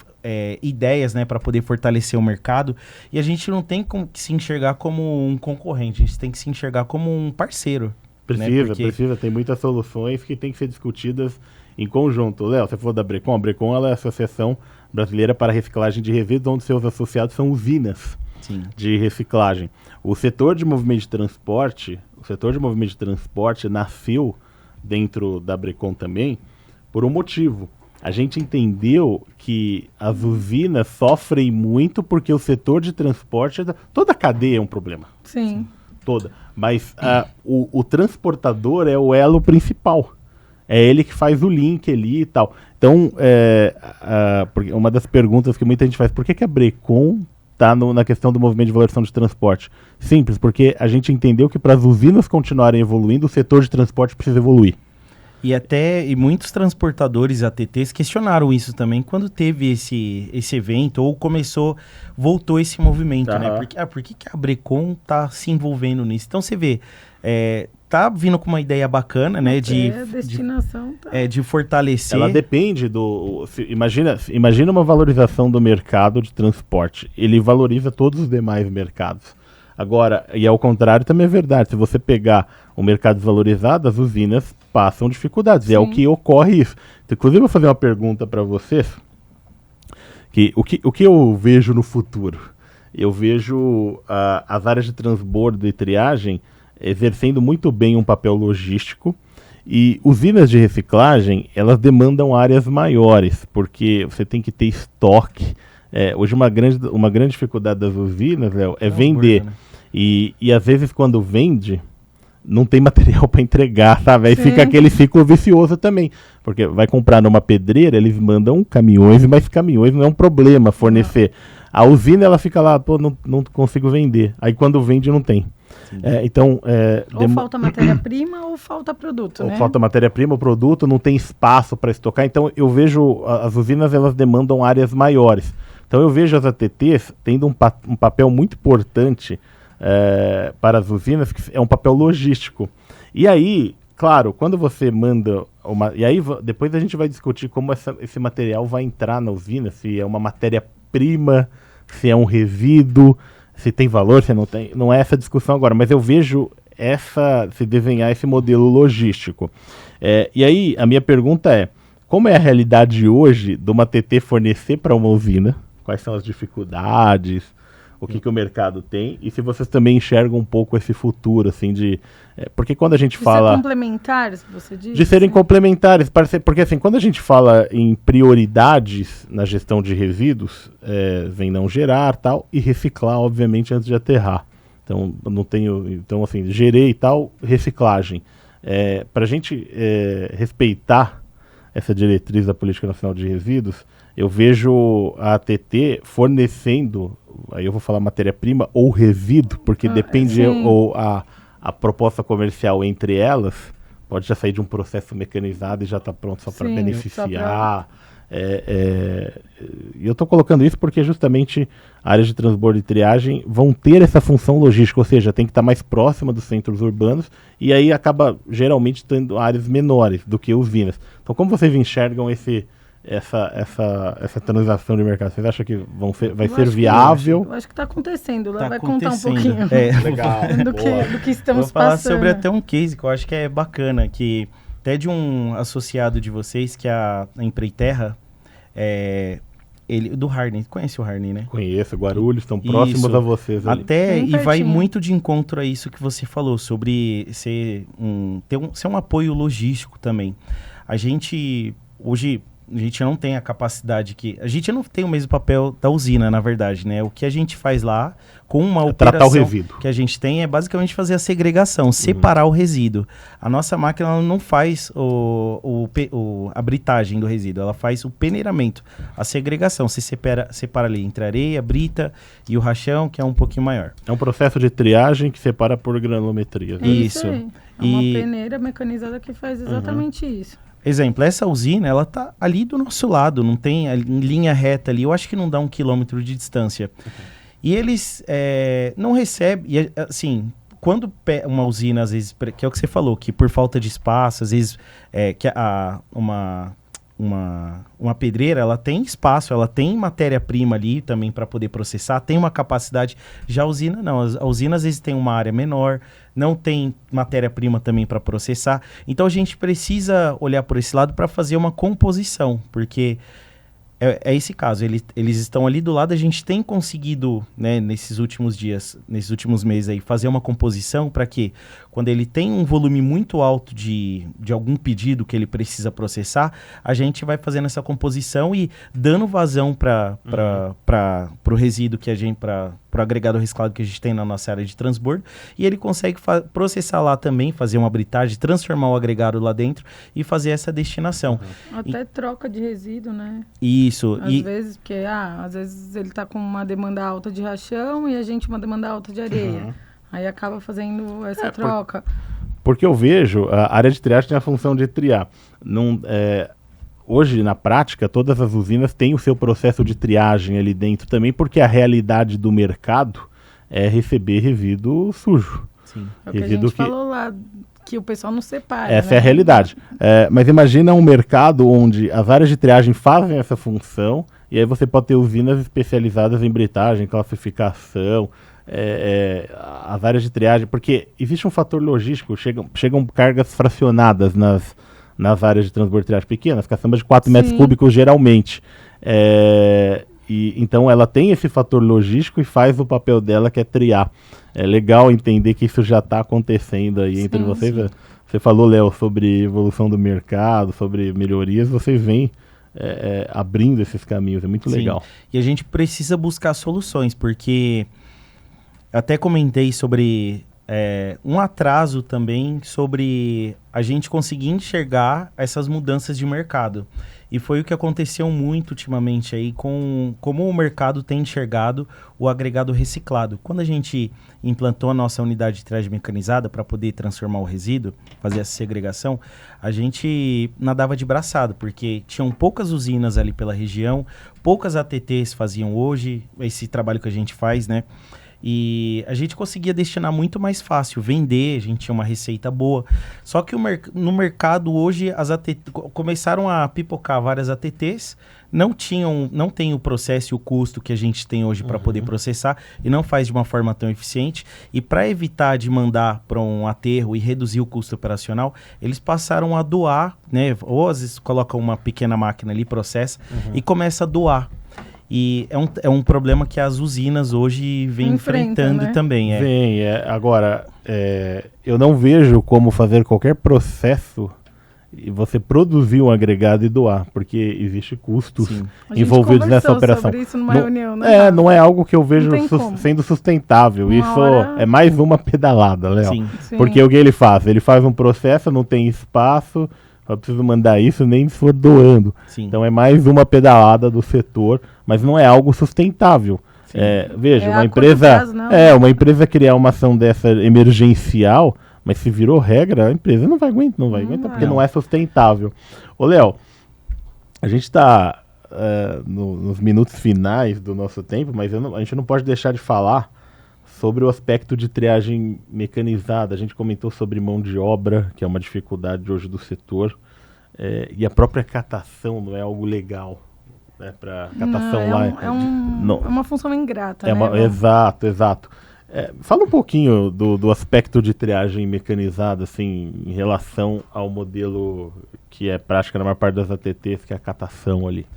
D: ideias, né, para poder fortalecer o mercado. E a gente não tem que se enxergar como um concorrente, a gente tem que se enxergar como um parceiro.
B: Precisa. Tem muitas soluções que tem que ser discutidas em conjunto. Léo, você falou da Brecon. A Brecon, ela é a Associação Brasileira para Reciclagem de Resíduos, onde seus associados são usinas de reciclagem. O setor de movimento de transporte nasceu dentro da Brecon também por um motivo. A gente entendeu que as usinas sofrem muito porque o setor de transporte, toda a cadeia é um problema.
C: Sim.
B: Toda. Mas o transportador é o elo principal. É ele que faz o link ali e tal. Então, porque uma das perguntas que muita gente faz, por que a Brecon está na questão do movimento de valorização de transporte? Simples, porque a gente entendeu que para as usinas continuarem evoluindo, o setor de transporte precisa evoluir.
D: E muitos transportadores ATTs questionaram isso também quando teve esse evento ou voltou esse movimento, né? Por que a Brecon tá se envolvendo nisso? Então você vê, tá vindo com uma ideia bacana, né? De fortalecer.
B: Ela depende imagina uma valorização do mercado de transporte. Ele valoriza todos os demais mercados. Agora, e ao contrário também é verdade, se você pegar o mercado desvalorizado, as usinas passam dificuldades. Sim. É o que ocorre isso. Inclusive, eu vou fazer uma pergunta para vocês. O que eu vejo no futuro? Eu vejo as áreas de transbordo e triagem exercendo muito bem um papel logístico, e usinas de reciclagem, elas demandam áreas maiores, porque você tem que ter estoque. Hoje uma grande dificuldade das usinas, Léo, é vender. Né? E às vezes quando vende, não tem material para entregar, sabe? Aí fica aquele ciclo vicioso também. Porque vai comprar numa pedreira, eles mandam caminhões, mas caminhões não é um problema fornecer. A usina, ela fica lá, pô, não consigo vender. Aí quando vende, não tem. Então,
C: ou falta matéria-prima ou falta produto, né?
B: Ou falta matéria-prima, o produto, não tem espaço para estocar. Então, eu vejo as usinas, elas demandam áreas maiores. Então, eu vejo as ATTs tendo um papel muito importante para as usinas, que é um papel logístico. E aí, claro, quando você manda e aí depois a gente vai discutir como esse material vai entrar na usina, se é uma matéria-prima, se é um resíduo, se tem valor, se não tem. Não é essa discussão agora, mas eu vejo se desenhar esse modelo logístico. E aí, a minha pergunta é, como é a realidade hoje de uma ATT fornecer para uma usina? Quais são as dificuldades? O que o mercado tem? E se vocês também enxergam um pouco esse futuro, assim, porque quando a gente fala...
C: De ser complementares, você diz?
B: De serem complementares, porque assim, quando a gente fala em prioridades na gestão de resíduos, vem não gerar, tal, e reciclar, obviamente, antes de aterrar. Então, então assim, gerei e tal, reciclagem. Para a gente respeitar essa diretriz da Política Nacional de Resíduos, eu vejo a ATT fornecendo, aí eu vou falar matéria-prima ou resíduo, porque depende, ou a proposta comercial entre elas, pode já sair de um processo mecanizado e já está pronto só para beneficiar. E eu estou colocando isso porque justamente áreas de transbordo e triagem vão ter essa função logística, ou seja, tem que estar mais próxima dos centros urbanos, e aí acaba geralmente tendo áreas menores do que usinas. Então, como vocês enxergam essa transação de mercado? Vocês acham que vai ser
C: acho
B: viável?
C: Eu acho que está acontecendo. Lá
D: Tá
C: vai contar um
D: acontecendo.
C: pouquinho
B: Legal.
C: do que estamos
D: Vou falar
C: passando.
D: sobre até um case que eu acho que é bacana, que até de um associado de vocês, que é a Empreiterra, ele, do Harney. Conhece o Harney, né?
B: Conheço, Guarulhos, estão próximos
D: Isso.
B: a vocês ali.
D: Até,
C: Bem
D: e vai
C: pertinho.
D: muito de encontro a isso que você falou, sobre ser um apoio logístico também. Hoje, a gente não tem a capacidade a gente não tem o mesmo papel da usina, na verdade, né? O que a gente faz lá, com uma
B: tratar o
D: operação
B: resíduo.
D: que a gente tem, é basicamente fazer a segregação, separar o resíduo. A nossa máquina ela não faz a britagem do resíduo, ela faz o peneiramento, a segregação. Você separa ali entre a areia, a brita e o rachão, que é um pouquinho maior.
B: É um processo de triagem que separa por granulometria.
C: É
D: Isso.
C: aí. É uma
D: E-
C: peneira mecanizada que faz exatamente isso.
D: Exemplo, essa usina, ela tá ali do nosso lado, não tem em linha reta ali, eu acho que não dá 1 quilômetro de distância. E eles não recebem, e, assim, quando uma usina, às vezes, que é o que você falou, que por falta de espaço, às vezes, que uma pedreira, ela tem espaço, ela tem matéria-prima ali também para poder processar, tem uma capacidade. Já a usina não, a usina às vezes tem uma área menor, não tem matéria-prima também para processar. Então a gente precisa olhar por esse lado para fazer uma composição, porque é esse caso, eles estão ali do lado, a gente tem conseguido, né, nesses últimos dias, nesses últimos meses aí, fazer uma composição para que, quando ele tem um volume muito alto de algum pedido que ele precisa processar, a gente vai fazendo essa composição e dando vazão para o resíduo que a gente, para o agregado reciclado que a gente tem na nossa área de transbordo, e ele consegue processar lá também, fazer uma britagem, transformar o agregado lá dentro e fazer essa destinação.
C: Até troca de resíduo, né?
D: Isso.
C: Às vezes, porque às vezes ele tá com uma demanda alta de rachão e a gente uma demanda alta de areia. Aí acaba fazendo essa troca.
B: Porque eu vejo, a área de triagem tem a função de triar. Hoje, na prática, todas as usinas têm o seu processo de triagem ali dentro também, porque a realidade do mercado é receber resíduo sujo.
D: Sim.
C: É o que a gente falou lá, que o pessoal não separa.
B: Essa
C: né?
B: é a realidade. Mas imagina um mercado onde as áreas de triagem fazem essa função, e aí você pode ter usinas especializadas em britagem, classificação, as áreas de triagem, porque existe um fator logístico, chegam cargas fracionadas nas áreas de transbordo de triagem pequenas, caçambas de 4 metros cúbicos geralmente. Então ela tem esse fator logístico e faz o papel dela, que é triar. É legal entender que isso já está acontecendo aí entre vocês. Sim. Você falou, Léo, sobre evolução do mercado, sobre melhorias, vocês vêm abrindo esses caminhos, é muito legal.
D: E a gente precisa buscar soluções, porque até comentei sobre um atraso também, sobre a gente conseguir enxergar essas mudanças de mercado. E foi o que aconteceu muito ultimamente aí com como o mercado tem enxergado o agregado reciclado. Quando a gente implantou a nossa unidade de triagem mecanizada para poder transformar o resíduo, fazer essa segregação, a gente nadava de braçada, porque tinham poucas usinas ali pela região, poucas ATTs faziam hoje esse trabalho que a gente faz, né? E a gente conseguia destinar muito mais fácil, vender, a gente tinha uma receita boa. Só que no mercado hoje as começaram a pipocar várias ATTs, não tem o processo e o custo que a gente tem hoje para poder processar, e não faz de uma forma tão eficiente. E para evitar de mandar para um aterro e reduzir o custo operacional, eles passaram a doar, né? Ou às vezes colocam uma pequena máquina ali, processa e começa a doar. E é um problema que as usinas hoje vêm enfrentando, né? Também.
B: Agora, eu não vejo como fazer qualquer processo e você produzir um agregado e doar, porque existe custos envolvidos nessa operação.
C: Sobre isso numa reunião, né?
B: Não é algo que eu vejo sendo sustentável. Isso é mais uma pedalada, Léo.
D: Sim.
B: Porque o que ele faz? Ele faz um processo, não tem espaço, só preciso mandar isso, nem se for doando.
D: Sim.
B: Então é mais uma pedalada do setor, mas não é algo sustentável. Veja, uma empresa uma empresa criar uma ação dessa emergencial, mas se virou regra, a empresa não vai aguentar, porque não é sustentável. Ô, Léo, a gente está nos minutos finais do nosso tempo, mas a gente não pode deixar de falar sobre o aspecto de triagem mecanizada. A gente comentou sobre mão de obra, que é uma dificuldade hoje do setor. e a própria catação não é algo legal, né? Para catação lá
C: é uma função ingrata, né?
B: Exato. Fala um pouquinho do aspecto de triagem mecanizada, assim, em relação ao modelo que é prática na maior parte das ATTs, que é a catação ali.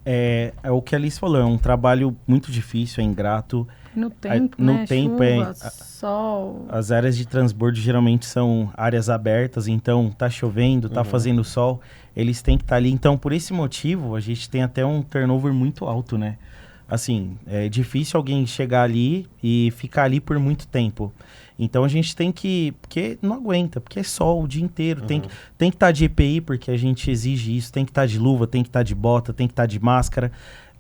D: É o que a Alice falou, é um trabalho muito difícil, é ingrato.
C: No tempo, chuva, sol.
D: As áreas de transbordo geralmente são áreas abertas, então tá chovendo, tá fazendo sol, eles têm que estar ali. Então, por esse motivo, a gente tem até um turnover muito alto, né? Assim, é difícil alguém chegar ali e ficar ali por muito tempo. Então a gente tem que... Porque não aguenta, porque é sol o dia inteiro. Tem que estar de EPI, porque a gente exige isso. Tem que estar de luva, tem que estar de bota, tem que estar de máscara.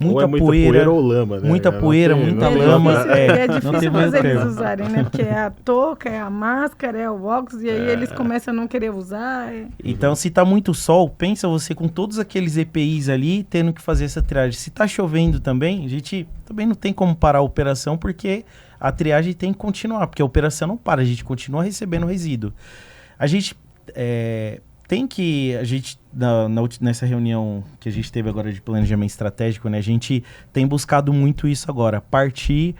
D: Muita poeira
B: ou lama, né?
D: Muita poeira, muita lama.
C: É difícil fazer eles usarem, né? Porque é a touca, é a máscara, é o óculos, e aí eles começam a não querer usar.
D: Então, se tá muito sol, pensa você com todos aqueles EPIs ali, tendo que fazer essa triagem. Se tá chovendo também, a gente também não tem como parar a operação, porque a triagem tem que continuar, porque a operação não para, a gente continua recebendo resíduo. A gente nessa reunião que a gente teve agora de planejamento estratégico, né, a gente tem buscado muito isso agora, partir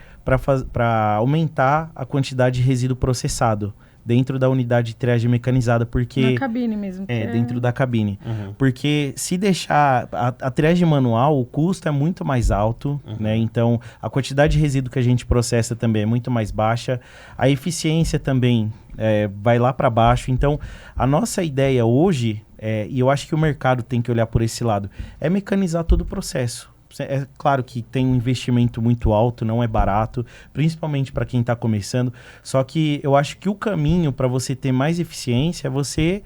D: para aumentar a quantidade de resíduo processado dentro da unidade de triagem mecanizada, porque...
C: Na cabine mesmo.
D: Dentro da cabine. Porque se deixar a triagem manual, o custo é muito mais alto, né? Então, a quantidade de resíduo que a gente processa também é muito mais baixa. A eficiência também vai lá para baixo. Então, a nossa ideia hoje, e eu acho que o mercado tem que olhar por esse lado, é mecanizar todo o processo. É claro que tem um investimento muito alto, não é barato, principalmente para quem está começando. Só que eu acho que o caminho para você ter mais eficiência é você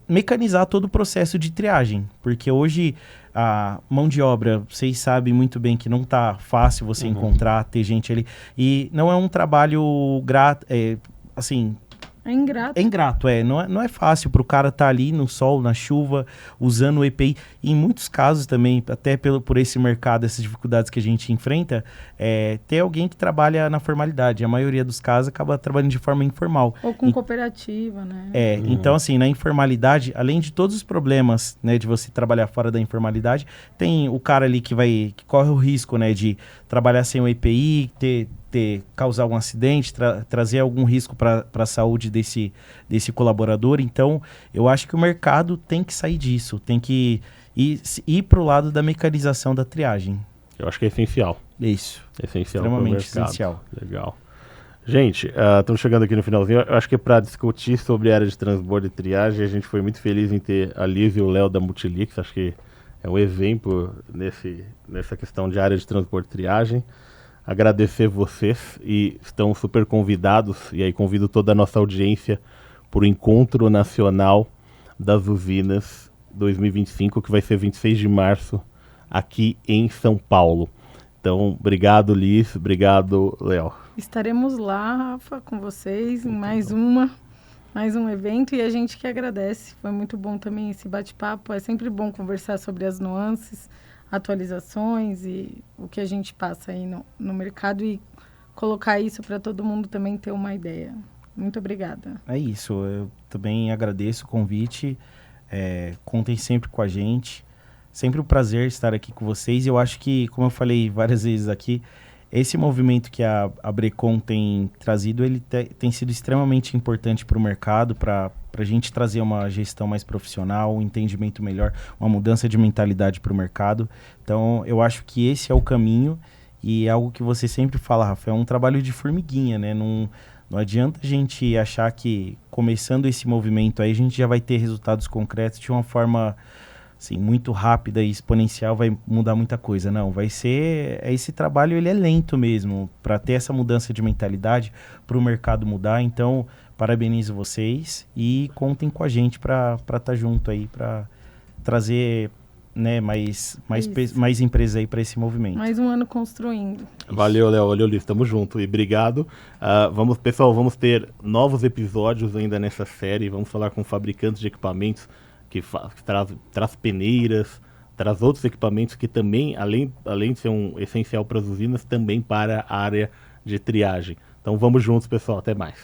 D: mecanizar todo o processo de triagem. Porque hoje a mão de obra, vocês sabem muito bem que não está fácil você encontrar, ter gente ali. E não é um trabalho assim...
C: É ingrato.
D: É ingrato, não é fácil para o cara estar ali no sol, na chuva, usando o EPI. E em muitos casos também, até por esse mercado, essas dificuldades que a gente enfrenta, ter alguém que trabalha na formalidade. A maioria dos casos acaba trabalhando de forma informal.
C: Ou com cooperativa, né?
D: Então assim, na informalidade, além de todos os problemas, né, de você trabalhar fora da informalidade, tem o cara ali que corre o risco, né, de trabalhar sem o EPI, causar um acidente, trazer algum risco para a saúde desse colaborador. Então, eu acho que o mercado tem que sair disso, tem que ir para o lado da mecanização da triagem.
B: Eu acho que é essencial.
D: Isso.
B: Essencial.
D: Extremamente essencial.
B: Legal. Gente, estamos chegando aqui no finalzinho. Eu acho que para discutir sobre a área de transbordo e triagem, a gente foi muito feliz em ter a Liz e o Léo da Multilix. Acho que é um exemplo nessa questão de área de transbordo e triagem. Agradecer vocês e estão super convidados, e aí convido toda a nossa audiência para o Encontro Nacional das Usinas 2025, que vai ser 26 de março aqui em São Paulo. Então, obrigado, Liz, obrigado, Léo.
C: Estaremos lá, Rafa, com vocês em mais um evento, e a gente que agradece. Foi muito bom também esse bate-papo, é sempre bom conversar sobre as nuances, atualizações e o que a gente passa aí no mercado e colocar isso para todo mundo também ter uma ideia. Muito obrigada.
D: É isso, eu também agradeço o convite, contem sempre com a gente, sempre um prazer estar aqui com vocês. Eu acho que, como eu falei várias vezes aqui, esse movimento que a Brecon tem trazido, ele tem sido extremamente importante para o mercado, para a gente trazer uma gestão mais profissional, um entendimento melhor, uma mudança de mentalidade para o mercado. Então, eu acho que esse é o caminho, e é algo que você sempre fala, Rafa, é um trabalho de formiguinha, né? Não adianta a gente achar que começando esse movimento aí, a gente já vai ter resultados concretos de uma forma assim, muito rápida e exponencial, vai mudar muita coisa. Não, vai ser... Esse trabalho, ele é lento mesmo, para ter essa mudança de mentalidade, para o mercado mudar. Então, parabenizo vocês e contem com a gente para estar junto aí, para trazer, né, mais empresas aí para esse movimento.
C: Mais um ano construindo.
B: Valeu, Léo, valeu, Liz, tamo junto e obrigado. Pessoal, vamos ter novos episódios ainda nessa série, vamos falar com fabricantes de equipamentos que traz peneiras, traz outros equipamentos que também, além de ser um essencial para as usinas, também para a área de triagem. Então vamos juntos, pessoal, até mais.